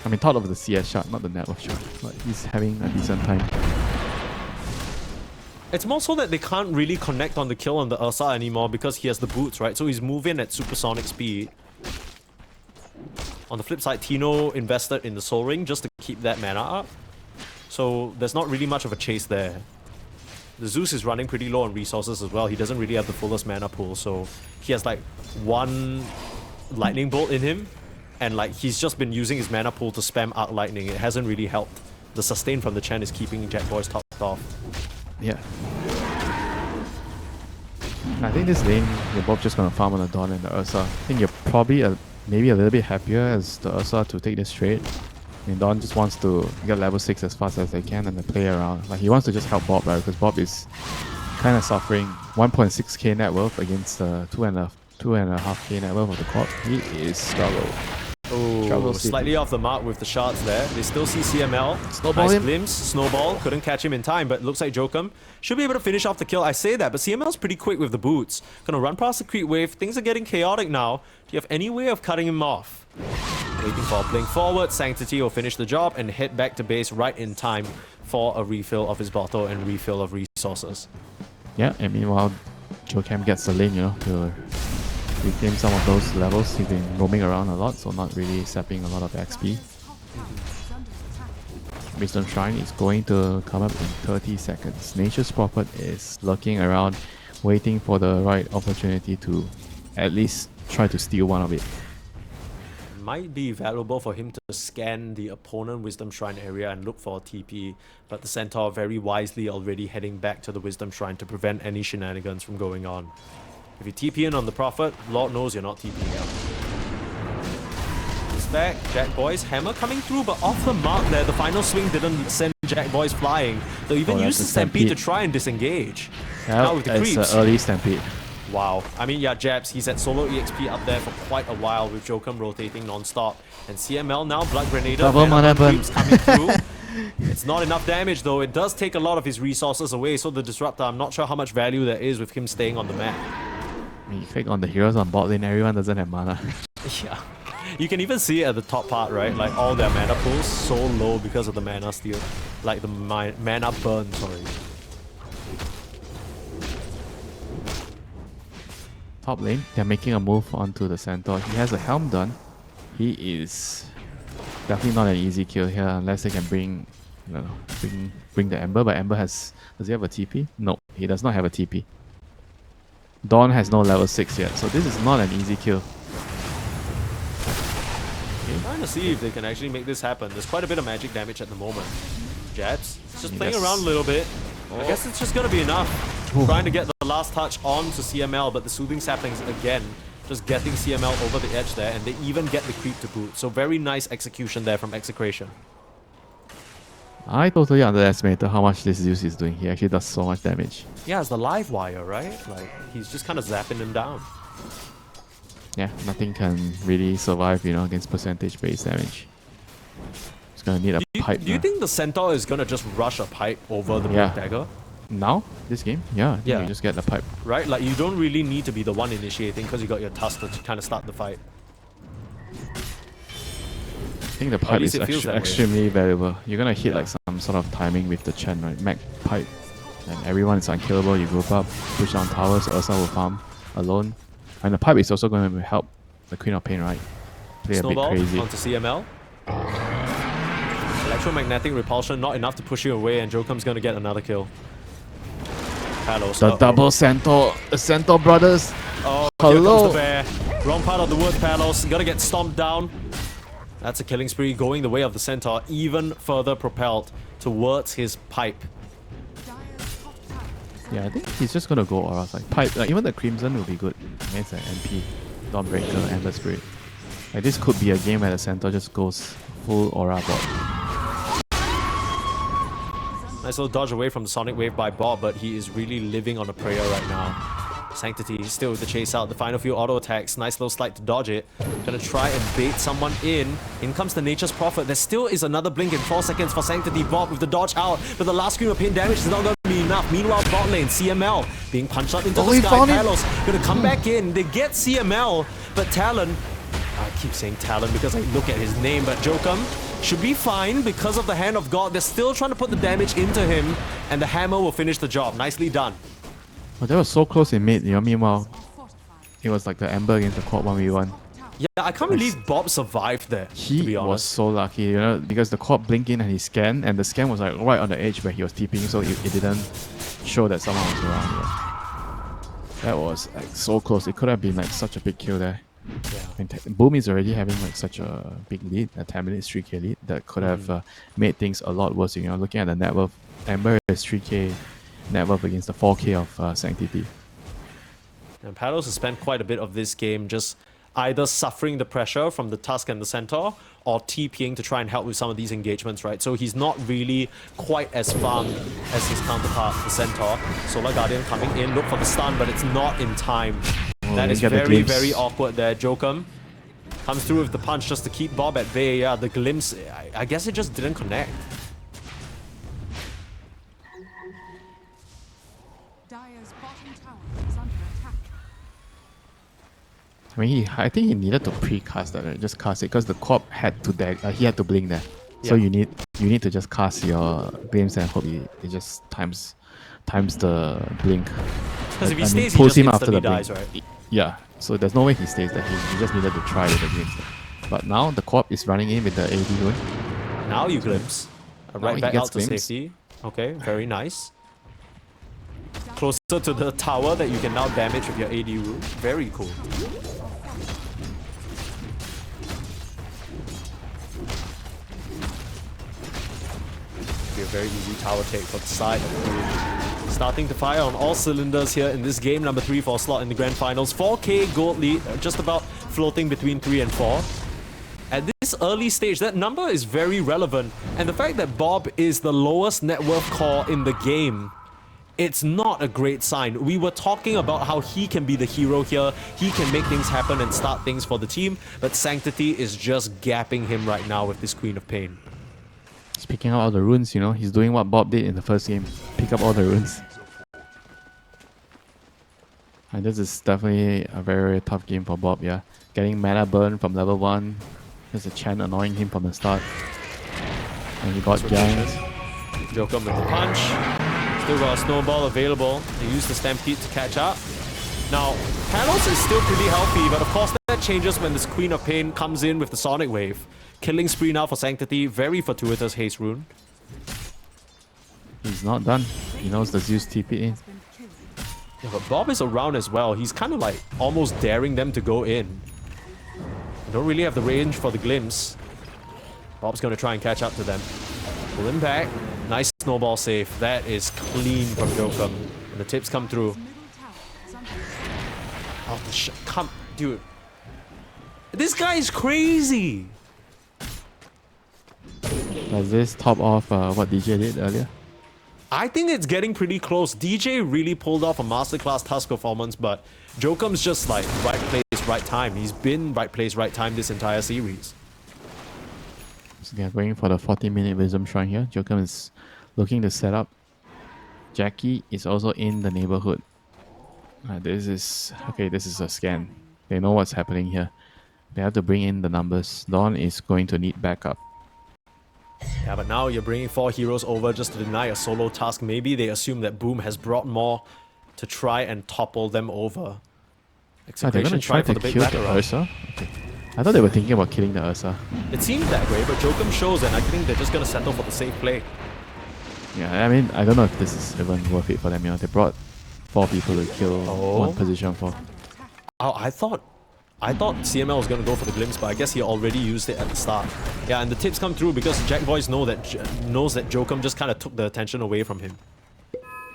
Speaker 2: I mean, top of the CS chart, not the net worth chart. But he's having a decent time.
Speaker 1: It's more so that they can't really connect on the kill on the Ursa anymore because he has the boots, right? So he's moving at supersonic speed. On the flip side, Tino invested in the Soul Ring just to keep that mana up. So there's not really much of a chase there. The Zeus is running pretty low on resources as well. He doesn't really have the fullest mana pool, so he has like one lightning bolt in him, and like he's just been using his mana pool to spam Arc Lightning. It hasn't really helped. The sustain from the Chen is keeping Jack Boys topped off.
Speaker 2: Yeah. I think this lane, you're both just gonna farm on the Dawn and the Ursa. I think you're probably maybe a little bit happier as the Ursa to take this trade. I mean, Dawn just wants to get level 6 as fast as they can and then play around. Like, he wants to just help Bob, right? Because Bob is kind of suffering 1.6k net worth against 2.5k net worth of the Corp. He is struggle.
Speaker 1: Oh,
Speaker 2: Struggle
Speaker 1: slightly off the mark with the shards there. They still see CML.
Speaker 2: Snowball
Speaker 1: Nice
Speaker 2: him.
Speaker 1: glimpse. Snowball. Couldn't catch him in time, but looks like Jokum should be able to finish off the kill. I say that, but CML's pretty quick with the boots. Gonna run past the creep wave. Things are getting chaotic now. Do you have any way of cutting him off? Waiting for a blink forward. Sanctity will finish the job and head back to base right in time for a refill of his bottle and refill of resources.
Speaker 2: Yeah, and meanwhile, Jocam gets the lane, you know, to reclaim some of those levels. He's been roaming around a lot, so not really sapping a lot of XP. Wisdom Shrine is going to come up in 30 seconds. Nature's Prophet is lurking around, waiting for the right opportunity to at least try to steal one of it.
Speaker 1: Might be valuable for him to scan the opponent Wisdom Shrine area and look for a TP, but the Centaur very wisely already heading back to the Wisdom Shrine to prevent any shenanigans from going on. If you TP in on the Prophet, Lord knows you're not TPing out. It's back, Jack Boys, hammer coming through, but off the mark there, the final swing didn't send Jack Boys flying. They'll even
Speaker 2: Oh,
Speaker 1: use the
Speaker 2: that's a
Speaker 1: Stampede to
Speaker 2: Stampede.
Speaker 1: try and disengage.
Speaker 2: Yeah,
Speaker 1: Now with the
Speaker 2: it's
Speaker 1: creeps.
Speaker 2: an early Stampede.
Speaker 1: Wow. I mean, yeah, Jabs, he's at solo EXP up there for quite a while with Jokum rotating non-stop. And CML now, Blood Grenade,
Speaker 2: Double mana burn.
Speaker 1: creeps coming through. It's not enough damage though. It does take a lot of his resources away, so the Disruptor, I'm not sure how much value there is with him staying on the map.
Speaker 2: I mean, you click on the heroes on bot lane, everyone doesn't have mana.
Speaker 1: Yeah. You can even see it at the top part, right? Like all their mana pools so low because of the mana steal. Like the mana burn, sorry.
Speaker 2: Top lane, they're making a move onto the Centaur. He has a helm done. He is definitely not an easy kill here unless they can bring, you know, bring the Ember. But Ember does he have a TP? No, he does not have a TP. Dawn has no level 6 yet, so this is not an easy kill.
Speaker 1: Trying to see if they can actually make this happen. There's quite a bit of magic damage at the moment. Jabs, just
Speaker 2: Yeah,
Speaker 1: playing
Speaker 2: that's-
Speaker 1: around a little bit. I guess it's just gonna be enough.
Speaker 2: Oof.
Speaker 1: Trying to get the last touch on to CML, but the Soothing Saplings again, just getting CML over the edge there, and they even get the creep to boot. So very nice execution there from Execration.
Speaker 2: I totally underestimated how much this Zeus is doing. He actually does so much damage.
Speaker 1: Yeah, it's the live wire, right? Like, he's just kind of zapping them down.
Speaker 2: Yeah, nothing can really survive, you know, against percentage-based damage. It's gonna need a pipe.
Speaker 1: Do you think the Centaur is gonna just rush a pipe over the
Speaker 2: Yeah.
Speaker 1: Blink Dagger?
Speaker 2: Now, this game? Yeah, I think
Speaker 1: Yeah.
Speaker 2: you just get the pipe.
Speaker 1: Right? Like, you don't really need to be the one initiating because you got your Tusk to kind of start the fight.
Speaker 2: I think the
Speaker 1: at
Speaker 2: pipe
Speaker 1: least
Speaker 2: is
Speaker 1: it feels that way.
Speaker 2: extremely valuable. You're gonna hit like some sort of timing with the Chen, right? Mag pipe. And everyone is unkillable, you group up, push down towers, Ursa will farm alone. And the pipe is also going to help the Queen of Pain, right? Play
Speaker 1: Snowball
Speaker 2: a bit crazy.
Speaker 1: onto CML. Electromagnetic repulsion, not enough to push you away, and Jokum's gonna get another kill. Palos.
Speaker 2: The double Centaur, the Centaur brothers.
Speaker 1: Oh,
Speaker 2: Hello.
Speaker 1: here comes the bear. Wrong part of the wood, Palos. You gotta get stomped down. That's a killing spree going the way of the Centaur, even further propelled towards his pipe.
Speaker 3: Dire's top tower is
Speaker 2: Yeah, I think he's just gonna go auras like pipe. Like even the Crimson will be good against an MP, Dawnbreaker, Ember Spirit. Like this could be a game where the Centaur just goes full aura bot.
Speaker 1: Nice little dodge away from the Sonic Wave by Bob, but he is really living on a prayer right now. Sanctity still with the chase out, the final few auto attacks. Nice little slide to dodge it. Gonna try and bait someone in. In comes the Nature's Prophet. There still is another blink in 4 seconds for Sanctity. Bob with the dodge out, but the last scream of pain damage is not gonna be enough. Meanwhile, bot lane, CML being punched up into
Speaker 2: Oh,
Speaker 1: the
Speaker 2: he
Speaker 1: sky.
Speaker 2: found it.
Speaker 1: Palos gonna come back in. They get CML, but Talon, I keep saying Talon because I look at his name, but Jokum should be fine because of the Hand of God. They're still trying to put the damage into him, and the hammer will finish the job. Nicely done.
Speaker 2: But that was so close in mid, you know, meanwhile,
Speaker 3: fortified.
Speaker 2: it was like the Ember against the Quad 1v1.
Speaker 1: Yeah, I can't believe Bob survived there, to
Speaker 2: He
Speaker 1: be
Speaker 2: was
Speaker 1: honest.
Speaker 2: so lucky, you know, because the Quad blinked in and he scanned, and the scan was like right on the edge where he was TPing, so it didn't show that someone was around. Yeah. That was like so close. It could have been like such a big kill there.
Speaker 1: Yeah.
Speaker 2: I mean, Boom is already having like such a big lead, a 10-minute 3k lead that could have made things a lot worse. You know, looking at the net worth, Ember is 3k net worth against the 4k of Sanctity.
Speaker 1: And Palos has spent quite a bit of this game just either suffering the pressure from the Tusk and the Centaur or TPing to try and help with some of these engagements, right? So he's not really quite as farmed as his counterpart, the Centaur. Solar Guardian coming in, look for the stun, but it's not in time. That
Speaker 2: you
Speaker 1: is
Speaker 2: get the
Speaker 1: very,
Speaker 2: glimpse.
Speaker 1: very awkward there. Jokum comes through with the punch just to keep Bob at bay. Yeah, the glimpse, I guess it just didn't connect.
Speaker 3: Dire's bottom tower is under attack.
Speaker 2: I mean, I think he needed to pre-cast that, right? Just cast it because the Corp had to he had to blink there. So
Speaker 1: Yeah.
Speaker 2: you need to just cast your glimpse and hope it just times the blink.
Speaker 1: Because if he
Speaker 2: I mean,
Speaker 1: stays, he
Speaker 2: pulls
Speaker 1: just
Speaker 2: him after the
Speaker 1: instantly dies,
Speaker 2: blink.
Speaker 1: right?
Speaker 2: Yeah, so there's no way he stays there. He just needed to try with the glimpse. But now the Corp is running in with the AD rune.
Speaker 1: Now you glimpse.
Speaker 2: Now
Speaker 1: Right
Speaker 2: he
Speaker 1: back
Speaker 2: gets
Speaker 1: out to
Speaker 2: glimpse.
Speaker 1: safety. Okay, very nice. Closer to the tower that you can now damage with your AD rune. Very cool. Be a very easy tower take for the side. Starting to fire on all cylinders here in this game, number 3 for a slot in the grand finals. 4k gold lead, just about floating between 3 and 4. At this early stage, that number is very relevant. And the fact that Bob is the lowest net worth core in the game, it's not a great sign. We were talking about how he can be the hero here. He can make things happen and start things for the team. But Sanctity is just gapping him right now with this Queen of Pain.
Speaker 2: Speaking of all the runes, you know, he's doing what Bob did in the first game. Pick up all the runes. And this is definitely a very, very tough game for Bob, yeah. Getting mana burn from level 1. There's a Chen annoying him from the start. And he got ganked.
Speaker 1: Jokum with the punch. Still got a snowball available. They use the Stampede to catch up. Now, Palos is still pretty healthy, but of course that changes when this Queen of Pain comes in with the Sonic Wave. Killing spree now for Sanctity. Very fortuitous haste rune.
Speaker 2: He's not done. He knows the Zeus TP in.
Speaker 3: Has been killed.
Speaker 1: Yeah, but Bob is around as well. He's kind of like almost daring them to go in. They don't really have the range for the glimpse. Bob's going to try and catch up to them. Pull him back. Nice snowball save. That is clean from Jokum. And the tips come through.
Speaker 3: His middle tower is under attack.
Speaker 1: Oh, come, dude. This guy is crazy.
Speaker 2: Does this top off what DJ did earlier?
Speaker 1: I think it's getting pretty close. DJ really pulled off a masterclass Tusk performance, but Jokum's just like right place, right time. He's been right place, right time this entire series.
Speaker 2: So they are going for the 40-minute Wisdom Shrine here. Jokum is looking to set up. Jackie is also in the neighborhood. This is a scan. They know what's happening here. They have to bring in the numbers. Dawn is going to need backup.
Speaker 1: Yeah, but now you're bringing 4 heroes over just to deny a solo task. Maybe they assume that Boom has brought more to try and topple them over.
Speaker 2: They're going to try to kill the Ursa? Okay. I thought they were thinking about killing the Ursa.
Speaker 1: It seemed that way, but Jokum shows, and I think they're just going to settle for the safe play.
Speaker 2: Yeah, I mean, I don't know if this is even worth it for them. You know, they brought 4 people to kill one position for.
Speaker 1: Oh, I thought CML was going to go for the glimpse, but I guess he already used it at the start. Yeah, and the tips come through because Jack Boys knows that Jokum just kind of took the attention away from him.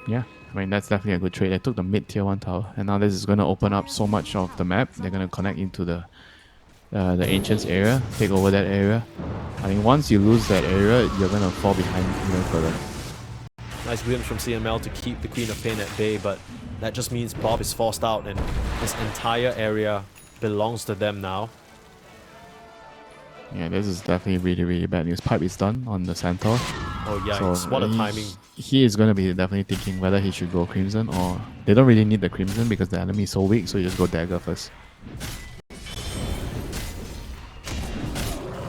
Speaker 2: Yeah, I mean, that's definitely a good trade. They took the mid tier 1 tower, and now this is going to open up so much of the map. They're going to connect into the Ancients area, take over that area. I mean, once you lose that area, you're going to fall behind even further.
Speaker 1: Nice win from CML to keep the Queen of Pain at bay, but that just means Bob is forced out and this entire area belongs to them now.
Speaker 2: Yeah, this is definitely really, really bad news. Pipe is done on the Centaur.
Speaker 1: Oh yikes,
Speaker 2: so
Speaker 1: what a timing.
Speaker 2: He is going to be definitely thinking whether he should go Crimson or... They don't really need the Crimson because the enemy is so weak, so you just go Dagger first.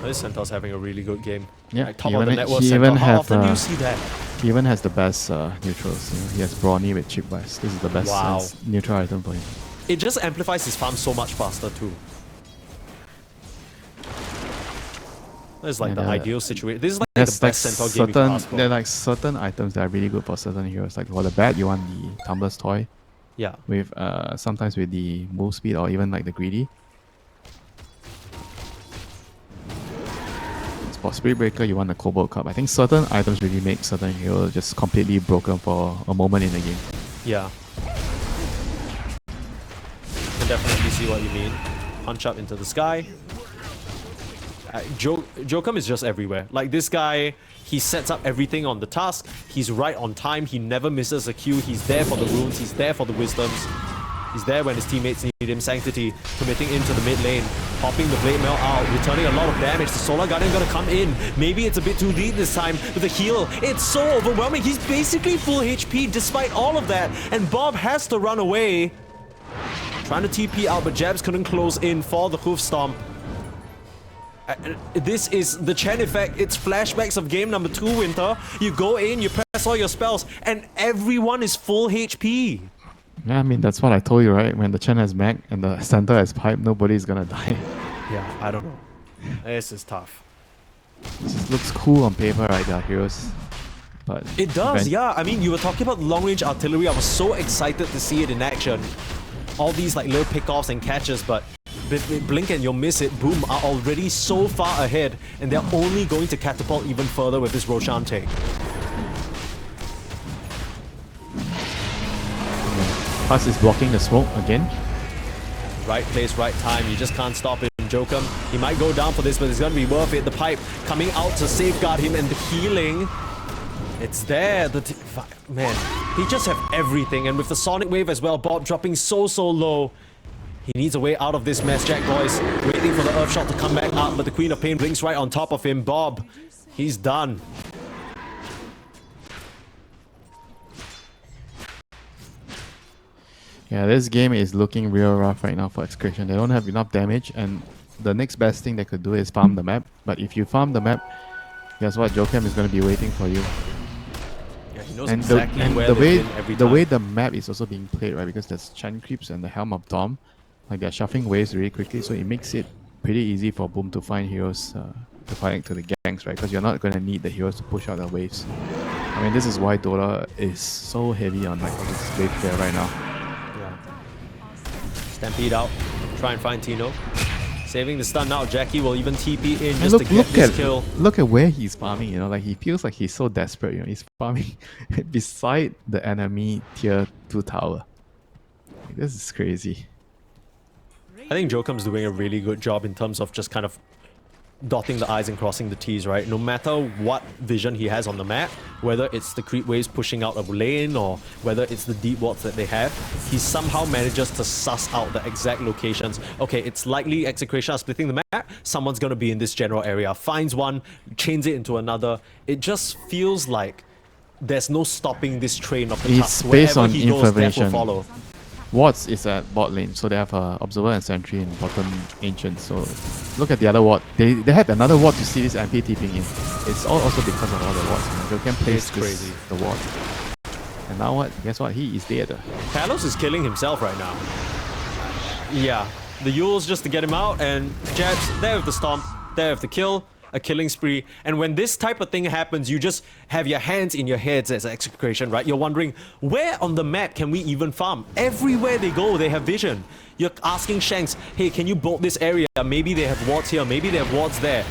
Speaker 1: This Centaur's having a really good game.
Speaker 2: Yeah,
Speaker 1: like top of the network Centaur. How often do you see that?
Speaker 2: He even has the best neutrals. You know? He has Brawny with Chip Wise. This is the best neutral item for him.
Speaker 1: It just amplifies his farm so much faster too. This is like the ideal situation. This is like the best Centaur game you can ask for.
Speaker 2: There are like certain items that are really good for certain heroes. Like for the bat, you want the Tumbler's Toy.
Speaker 1: Yeah.
Speaker 2: With sometimes with the move speed or even like the Greedy. For Spirit Breaker, you want the Cobalt Cup. I think certain items really make certain heroes just completely broken for a moment in the game.
Speaker 1: Yeah. Can definitely see what you mean. Punch up into the sky. Jokum is just everywhere. Like this guy, he sets up everything on the task. He's right on time. He never misses a Q. He's there for the runes. He's there for the wisdoms. He's there when his teammates need him. Sanctity committing into the mid lane, popping the Blade Mail out, returning a lot of damage. The Solar Guardian gonna come in. Maybe it's a bit too deep this time with the heal. It's so overwhelming. He's basically full HP despite all of that. And Bob has to run away. Trying to TP out, but Jabs couldn't close in for the Hoof Stomp. This is the Chen effect. It's flashbacks of game number 2, Winter. You go in, you press all your spells, and everyone is full HP.
Speaker 2: Yeah, I mean, that's what I told you, right? When the Chen has Mag and the center has Pipe, nobody's gonna die.
Speaker 1: Yeah, I don't know. This is tough.
Speaker 2: This just looks cool on paper, right? Their heroes. But
Speaker 1: it does, yeah. I mean, you were talking about long-range artillery. I was so excited to see it in action. All these like little pickoffs and catches, but blink and you'll miss it. Boom are already so far ahead, and they're only going to catapult even further with this Roshan take.
Speaker 2: Plus is blocking the smoke again.
Speaker 1: Right place, right time. You just can't stop him. Jokum, he might go down for this, but it's gonna be worth it. The pipe coming out to safeguard him, and the healing. It's there. Man, he just have everything, and with the Sonic Wave as well, Bob dropping so low. He needs a way out of this mess. Jack Boys waiting for the Earth Shot to come back up, but the Queen of Pain blinks right on top of him. Bob, he's done.
Speaker 2: Yeah, this game is looking real rough right now for Execration. They don't have enough damage, and the next best thing they could do is farm the map. But if you farm the map, guess what? Jokum is going to be waiting for you.
Speaker 1: Yeah, he knows exactly where they've been every time.
Speaker 2: The way the map is also being played, right? Because there's Chen Creeps and the Helm of Dom. Like, they're shuffling waves really quickly, so it makes it pretty easy for Boom to find heroes to fight to the ganks, right? Because you're not going to need the heroes to push out the waves. I mean, this is why Dota is so heavy on like all this wave player right now.
Speaker 1: Stampede out, try and find Tino. Saving the stun now, Jackie will even TP in just to get this kill.
Speaker 2: Look at where he's farming, you know, like he feels like he's so desperate, you know, he's farming beside the enemy tier 2 tower. Like, this is crazy.
Speaker 1: I think Jokum's doing a really good job in terms of just kind of dotting the I's and crossing the T's, right? No matter what vision he has on the map, whether it's the creep waves pushing out of lane or whether it's the deep wards that they have, he somehow manages to suss out the exact locations. Okay, it's likely Execration are splitting the map, someone's gonna be in this general area, finds one, chains it into another. It just feels like there's no stopping this train of the
Speaker 2: It's
Speaker 1: Tusk.
Speaker 2: based
Speaker 1: Wherever
Speaker 2: on
Speaker 1: he goes, death will
Speaker 2: information.
Speaker 1: follow.
Speaker 2: Wards is at bot lane, so they have Observer and Sentry in bottom Ancient. So look at the other ward. They had another ward to see this MP TPing in. It's all also because of all the wards. You can place
Speaker 1: It's crazy.
Speaker 2: the ward. And now what? Guess what? He is dead.
Speaker 1: Talos is killing himself right now. Yeah, the Yules just to get him out, and Jabs, there with the stomp, there with the kill, a killing spree. And when this type of thing happens, you just have your hands in your heads as Execration, right? You're wondering, where on the map can we even farm? Everywhere they go, they have vision. You're asking Shanks, hey, can you bolt this area? Maybe they have wards here, maybe they have wards there.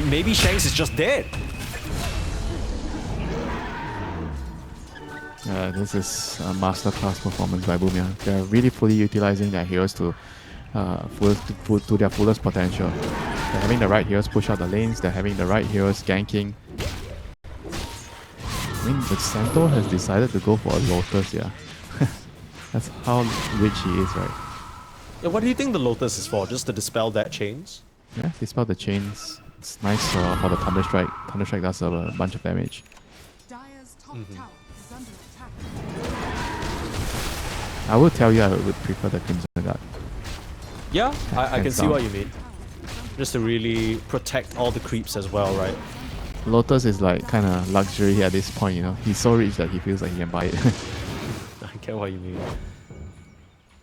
Speaker 1: Maybe Shanks is just dead.
Speaker 2: This is a masterclass performance by Boom. They're really fully utilizing their heroes to their fullest potential. They're having the right heroes push out the lanes, they're having the right heroes ganking. I mean, the Santo has decided to go for a Lotus, yeah. That's how rich he is, right?
Speaker 1: Yeah, what do you think the Lotus is for? Just to dispel that chains?
Speaker 2: Yeah, dispel the chains. It's nice for the Thunderstrike. Thunderstrike does a bunch of damage.
Speaker 3: Dire's top tower is under attack.
Speaker 2: I will tell you I would prefer the Crimson Guard.
Speaker 1: Yeah, I can
Speaker 2: Hands
Speaker 1: see
Speaker 2: down.
Speaker 1: what you mean. Just to really protect all the creeps as well, right?
Speaker 2: Lotus is like kind of luxury at this point, you know. He's so rich that he feels like he can buy it.
Speaker 1: I get what you mean.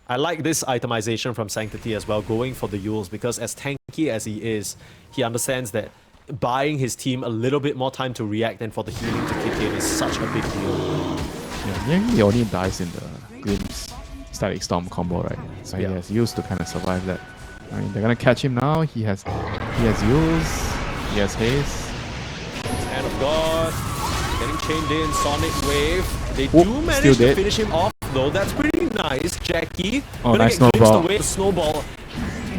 Speaker 1: I like this itemization from Sanctity as well, going for the Yules, because as tanky as he is, he understands that buying his team a little bit more time to react and for the healing to kick in is such a big deal.
Speaker 2: Yeah, he only dies in the Glimpse Static Storm combo, right? So
Speaker 1: Yeah.
Speaker 2: he has used to kind of survive that. I mean, they're gonna catch him now. He has use, he has haste.
Speaker 1: Hand of God, getting chained in, Sonic Wave. They
Speaker 2: Whoop,
Speaker 1: do
Speaker 2: still
Speaker 1: manage to
Speaker 2: dead.
Speaker 1: finish him off though. That's pretty nice, Jackie.
Speaker 2: Oh,
Speaker 1: Gonna
Speaker 2: nice
Speaker 1: get glimpsed
Speaker 2: snowball.
Speaker 1: away with the snowball.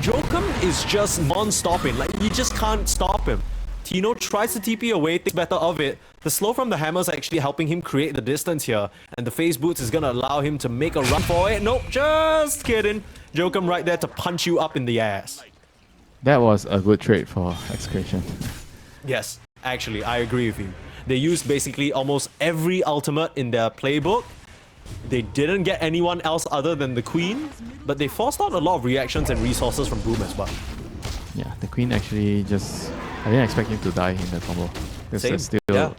Speaker 1: Jokum is just non-stopping. Like, you just can't stop him. Tino tries to TP away, thinks better of it. The slow from the hammer is actually helping him create the distance here. And the phase boots is gonna allow him to make a run for it. Nope, just kidding. Jokum right there to punch you up in the ass.
Speaker 2: That was a good trade for Execration.
Speaker 1: Yes, actually, I agree with you. They used basically almost every ultimate in their playbook. They didn't get anyone else other than the Queen, but they forced out a lot of reactions and resources from Boom as well.
Speaker 2: Yeah, the Queen actually just... I didn't expect him to die in the combo. Because
Speaker 1: Same,
Speaker 2: there's still
Speaker 1: yeah.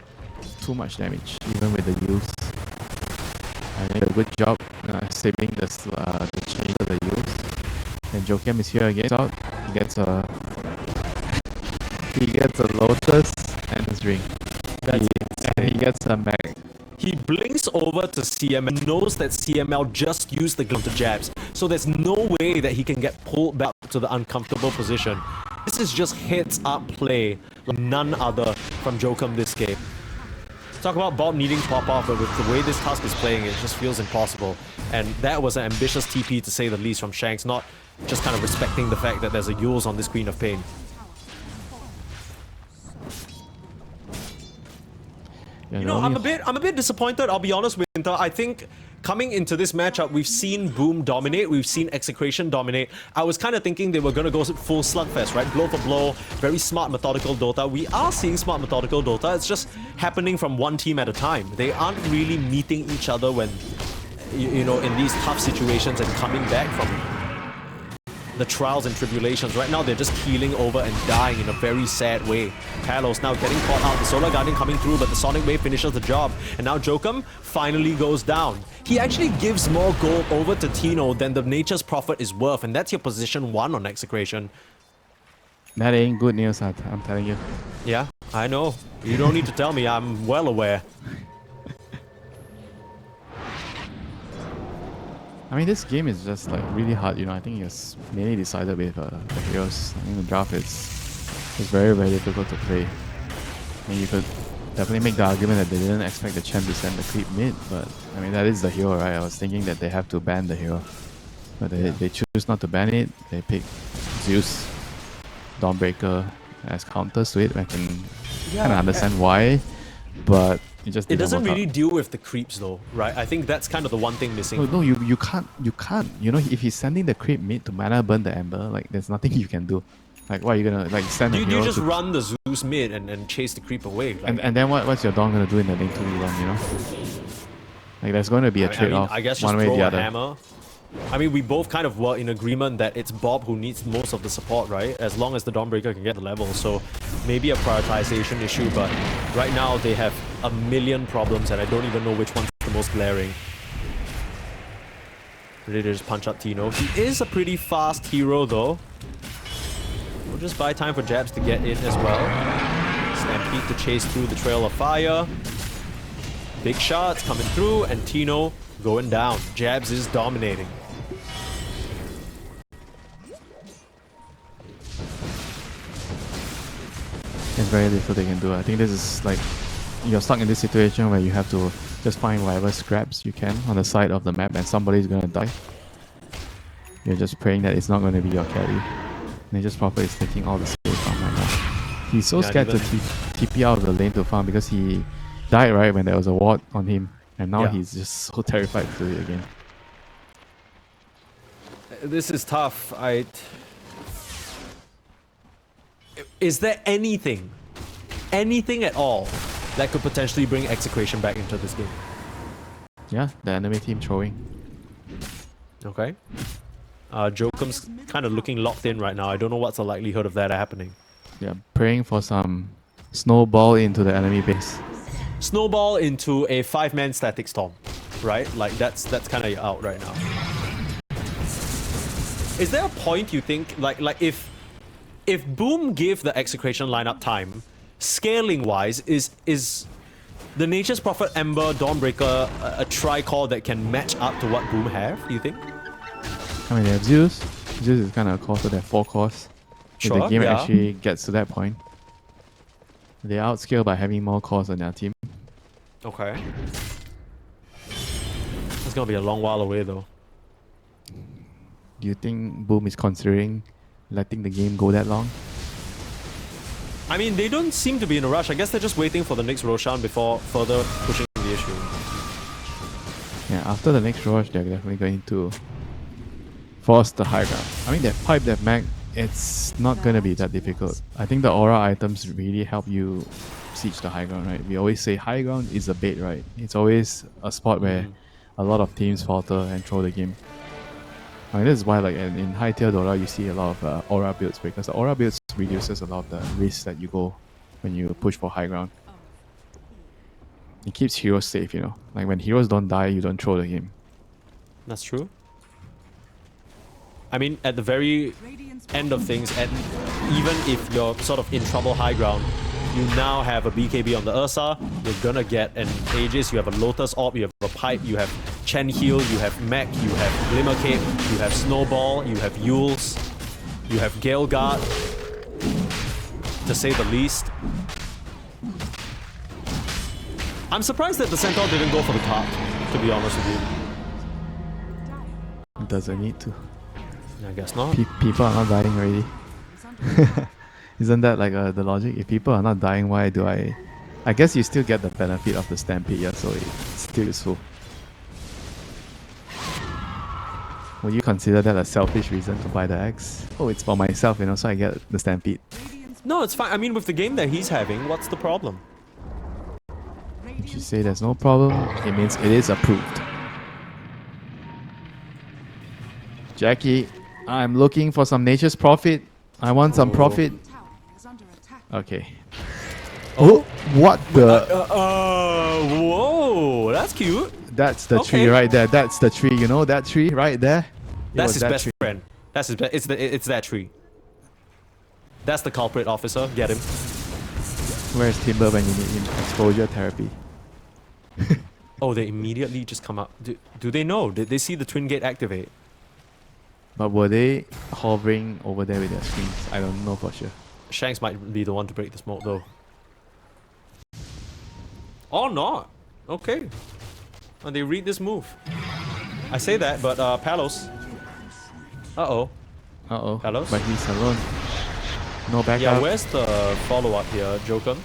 Speaker 2: too much damage, even with the use. I did a good job saving the chain of the use. And Jokem is here again. Out. He gets a... he gets a Lotus and his ring.
Speaker 1: That's
Speaker 2: And he gets a mag.
Speaker 1: He blinks over to CML, knows that CML just used the counter jabs, so there's no way that he can get pulled back to the uncomfortable position. This is just heads-up play like none other from Jokum this game. Talk about bot needing pop-off, but with the way this Tusk is playing, it just feels impossible. And that was an ambitious TP to say the least from Shanks, not just kind of respecting the fact that there's a Yules on this Queen of Pain.
Speaker 2: Yeah,
Speaker 1: You know, I'm a bit disappointed, I'll be honest, Winter. I think coming into this matchup, we've seen Boom dominate, we've seen Execration dominate. I was kind of thinking they were going to go full slugfest, right? Blow for blow, very smart, methodical Dota. We are seeing smart, methodical Dota. It's just happening from one team at a time. They aren't really meeting each other when, you know, in these tough situations and coming back from the trials and tribulations. Right now, they're just keeling over and dying in a very sad way. Talos now getting caught out. The Solar Guardian coming through, but the Sonic Wave finishes the job. And now Jokum finally goes down. He actually gives more gold over to Tino than the Nature's Prophet is worth, and that's your position 1 on Execration.
Speaker 2: That ain't good news, I'm telling you.
Speaker 1: Yeah, I know. You don't need to tell me, I'm well aware.
Speaker 2: I mean, this game is just like really hard, you know. I think it's mainly decided with the heroes. I think the draft is very, very difficult to play. I mean, you could definitely make the argument that they didn't expect the champ to send the creep mid, but I mean, that is the hero, right? I was thinking that they have to ban the hero, but they choose not to ban it. They pick Zeus, Dawnbreaker, as counters to it. I can kind of understand why, but it just
Speaker 1: It
Speaker 2: didn't
Speaker 1: doesn't
Speaker 2: work
Speaker 1: really
Speaker 2: out.
Speaker 1: deal with the creeps though, right? I think that's kind of the one thing missing.
Speaker 2: No, you can't. You know, if he's sending the creep mid to mana burn the ember, like there's nothing you can do. Like, what are you gonna like send a
Speaker 1: Do you
Speaker 2: hero
Speaker 1: just
Speaker 2: to
Speaker 1: run the Zeus mid and chase the creep away? Like,
Speaker 2: and then what's your Dawn gonna do in the lane 2v1, you know? Like there's going to be a trade-off
Speaker 1: I guess
Speaker 2: one
Speaker 1: just
Speaker 2: way or
Speaker 1: throw
Speaker 2: the
Speaker 1: a
Speaker 2: other.
Speaker 1: hammer. I mean, we both kind of were in agreement that it's Bob who needs most of the support, right? As long as the Dawnbreaker can get the level. So maybe a prioritization issue, but right now they have a million problems and I don't even know which one's the most glaring. Ready to just punch up Tino. He is a pretty fast hero though. We'll just buy time for Jabs to get in as well. Stampede to chase through the trail of fire. Big shots coming through and Tino going down. Jabs is dominating.
Speaker 2: There's very little they can do. I think this is like you're stuck in this situation where you have to just find whatever scraps you can on the side of the map and somebody's gonna die. You're just praying that it's not gonna be your carry. Nature's Prophet is taking all the space from right now. He's so scared to TP out of the lane to farm because he died right when there was a ward on him. And now he's just so terrified to do it again.
Speaker 1: This is tough. Is there anything at all that could potentially bring Execration back into this game?
Speaker 2: Yeah, the enemy team throwing.
Speaker 1: Okay. Jokum's kind of looking locked in right now. I don't know what's the likelihood of that happening.
Speaker 2: Yeah, praying for some snowball into the enemy base.
Speaker 1: Snowball into a 5-man static storm, right? Like that's kind of out right now. Is there a point you think like if Boom gave the Execration lineup time, scaling wise, is the Nature's Prophet Ember Dawnbreaker a tri-core that can match up to what Boom have, do you think?
Speaker 2: I mean, they have Zeus. Zeus is kind of a core, so they have 4 cores. If the game actually gets to that point. They are outscaled by having more cores on their team.
Speaker 1: Okay. It's gonna be a long while away though.
Speaker 2: Do you think Boom is considering letting the game go that long?
Speaker 1: I mean, they don't seem to be in a rush. I guess they're just waiting for the next Roshan before further pushing the issue.
Speaker 2: Yeah, after the next rush, they're definitely going to force the high ground. I mean, they've piped that mag. It's not going to be that difficult. I think the aura items really help you siege the high ground, right? We always say high ground is a bait, right? It's always a spot where a lot of teams falter and throw the game. I mean, this is why, like in high tier Dota, you see a lot of aura builds, because the aura builds reduces a lot of the risks that you go when you push for high ground. It keeps heroes safe, you know. Like when heroes don't die, you don't throw the game.
Speaker 1: That's true. I mean, at the very end of things, and even if you're sort of in trouble high ground, you now have a BKB on the Ursa, you're gonna get an Aegis, you have a Lotus Orb, you have a Pipe, you have Chen Heal, you have Mech, you have Glimmer Cape, you have Snowball, you have Yules, you have Gale Guard, to say the least. I'm surprised that the Centaur didn't go for the top, to be honest with you.
Speaker 2: It doesn't need to.
Speaker 1: I guess not.
Speaker 2: People are not dying already. Isn't that like the logic? If people are not dying, why do I... I guess you still get the benefit of the stampede, yeah, so it's still useful. Would you consider that a selfish reason to buy the X? Oh, it's for myself, you know, so I get the stampede.
Speaker 1: No, it's fine. I mean, with the game that he's having, what's the problem?
Speaker 2: If you say there's no problem, it means it is approved. Jackie, I'm looking for some Nature's Prophet. I want some profit. Okay. Oh, what the?
Speaker 1: Whoa, that's cute.
Speaker 2: That's the tree right there. That's the tree. You know that tree right there?
Speaker 1: That's his best friend. That's his best. It's that tree. That's the culprit, officer. Get him.
Speaker 2: Where's Timber when you need him? Exposure therapy.
Speaker 1: Oh, they immediately just come up. Do they know? Did they see the twin gate activate?
Speaker 2: But were they hovering over there with their screens? I don't know for sure.
Speaker 1: Shanks might be the one to break the smoke though. Or not. Okay. And they read this move. I say that, but Palos. Uh-oh.
Speaker 2: Uh-oh.
Speaker 1: Palos?
Speaker 2: But he's alone. No backup.
Speaker 1: Yeah, where's the follow-up here, Jokum?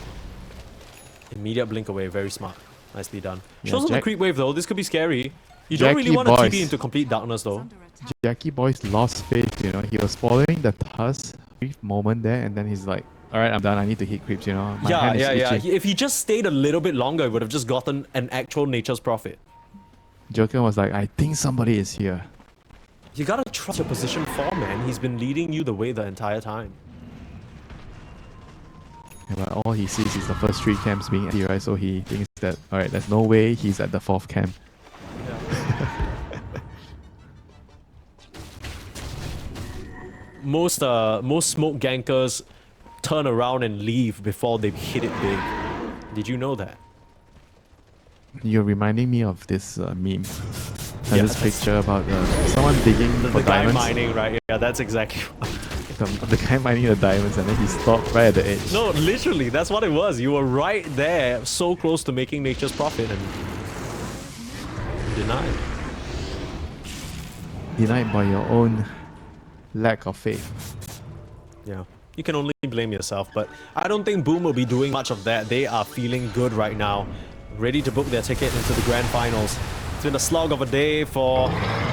Speaker 1: Immediate blink away, very smart. Nicely done.
Speaker 2: Yeah,
Speaker 1: Shows on the creep wave though, this could be scary. You don't really
Speaker 2: Jackie
Speaker 1: want to TP
Speaker 2: boys.
Speaker 1: into complete darkness though.
Speaker 2: Jackie Boy's lost faith, you know. He was following the task, brief moment there, and then he's like, alright, I'm done. I need to hit creeps, you know. My hand is itchy.
Speaker 1: If he just stayed a little bit longer, he would have just gotten an actual Nature's Prophet.
Speaker 2: Joker was like, I think somebody is here.
Speaker 1: You gotta trust your position 4, man. He's been leading you the way the entire time.
Speaker 2: Yeah, but all he sees is the first 3 camps being empty, right? So he thinks that, alright, there's no way he's at the 4th camp.
Speaker 1: Most smoke gankers turn around and leave before they hit it big. Did you know that?
Speaker 2: You're reminding me of this meme.
Speaker 1: Yeah,
Speaker 2: This picture about someone digging for
Speaker 1: The guy
Speaker 2: diamonds.
Speaker 1: mining, right? Yeah, that's exactly what.
Speaker 2: The guy mining the diamonds and then he stopped right at the edge.
Speaker 1: No, literally, that's what it was. You were right there, so close to making Nature's Prophet and denied.
Speaker 2: Denied by your own lack of faith.
Speaker 1: Yeah. You can only blame yourself, but I don't think Boom will be doing much of that. They are feeling good right now, ready to book their ticket into the grand finals. It's been a slog of a day for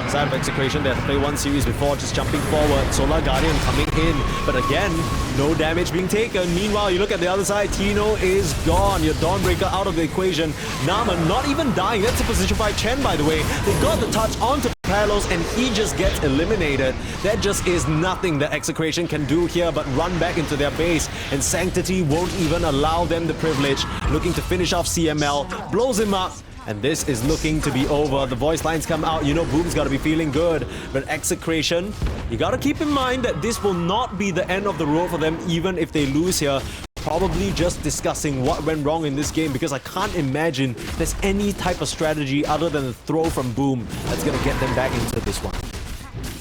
Speaker 1: side of Execration. They had to play one series before just jumping forward. Solar Guardian coming in, but again, no damage being taken. Meanwhile, you look at the other side, Tino is gone. Your Dawnbreaker out of the equation. Nama not even dying. That's a position 5 Chen, by the way. They got the touch onto Palos and he just gets eliminated. That just is nothing that Execration can do here but run back into their base, and Sanctity won't even allow them the privilege. Looking to finish off CML, blows him up, and this is looking to be over. The voice lines come out, you know Boom's gotta be feeling good, but Execration, you gotta keep in mind that this will not be the end of the road for them even if they lose here. Probably just discussing what went wrong in this game, because I can't imagine there's any type of strategy other than the throw from Boom that's gonna get them back into this one.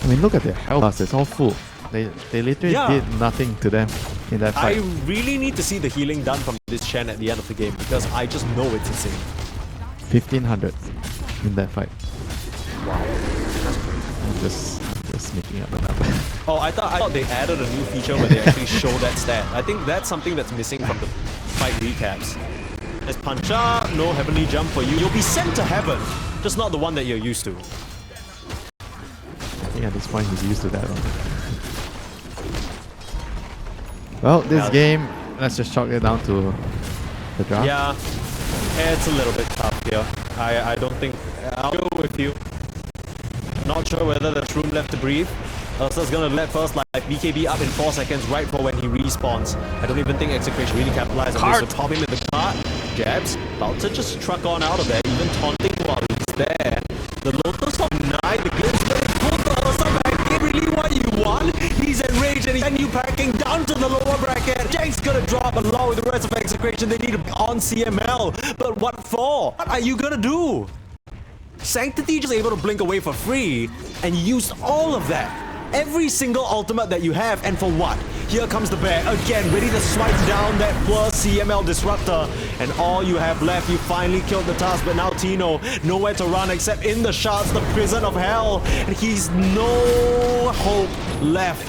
Speaker 2: I mean, look at their health bars, it's all full. They literally did nothing to them in that
Speaker 1: I
Speaker 2: fight.
Speaker 1: really need to see the healing done from this Chen at the end of the game, because I just know it's insane.
Speaker 2: 1500 in that fight.
Speaker 1: Wow.
Speaker 2: I'm just making up the number.
Speaker 1: Oh, I thought they added a new feature where they actually show that stat. I think that's something that's missing from the fight recaps. There's punch up, no heavenly jump for you. You'll be sent to heaven, just not the one that you're used to.
Speaker 2: I think at this point he's used to that one. Well, this game, let's just chalk it down to the draft.
Speaker 1: Yeah, it's a little bit tough here. I don't think... I'll go with you. Not sure whether there's room left to breathe. Ursa's gonna let first like BKB up in 4 seconds right for when he respawns. I don't even think Execration really capitalized on this. So pop him in the cart. Jabs. About to just truck on out of there, even taunting while he's there. The Lotus of Night, the glitch, but he pulled the Ursa back. Is really what you want? He's enraged and he's packing down to the lower bracket. Jake's gonna drop along with the rest of Execration. They need to be on CML. But what for? What are you gonna do? Sanctity just able to blink away for free and used all of that. Every single ultimate that you have, and for what? Here comes the bear again, ready to swipe down that poor CML disruptor. And all you have left, you finally killed the task, but now Tino, nowhere to run except in the shards, the prison of hell. And he's no hope left.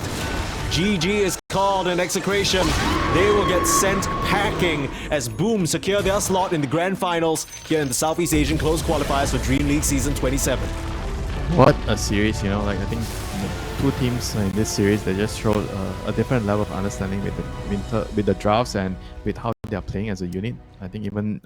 Speaker 1: GG is called in Execration. They will get sent packing as Boom secure their slot in the grand finals here in the Southeast Asian Close Qualifiers for DreamLeague Season 27.
Speaker 2: What a series, you know, like I think the 2 teams in this series, they just showed a different level of understanding with the drafts and with how they are playing as a unit. I think even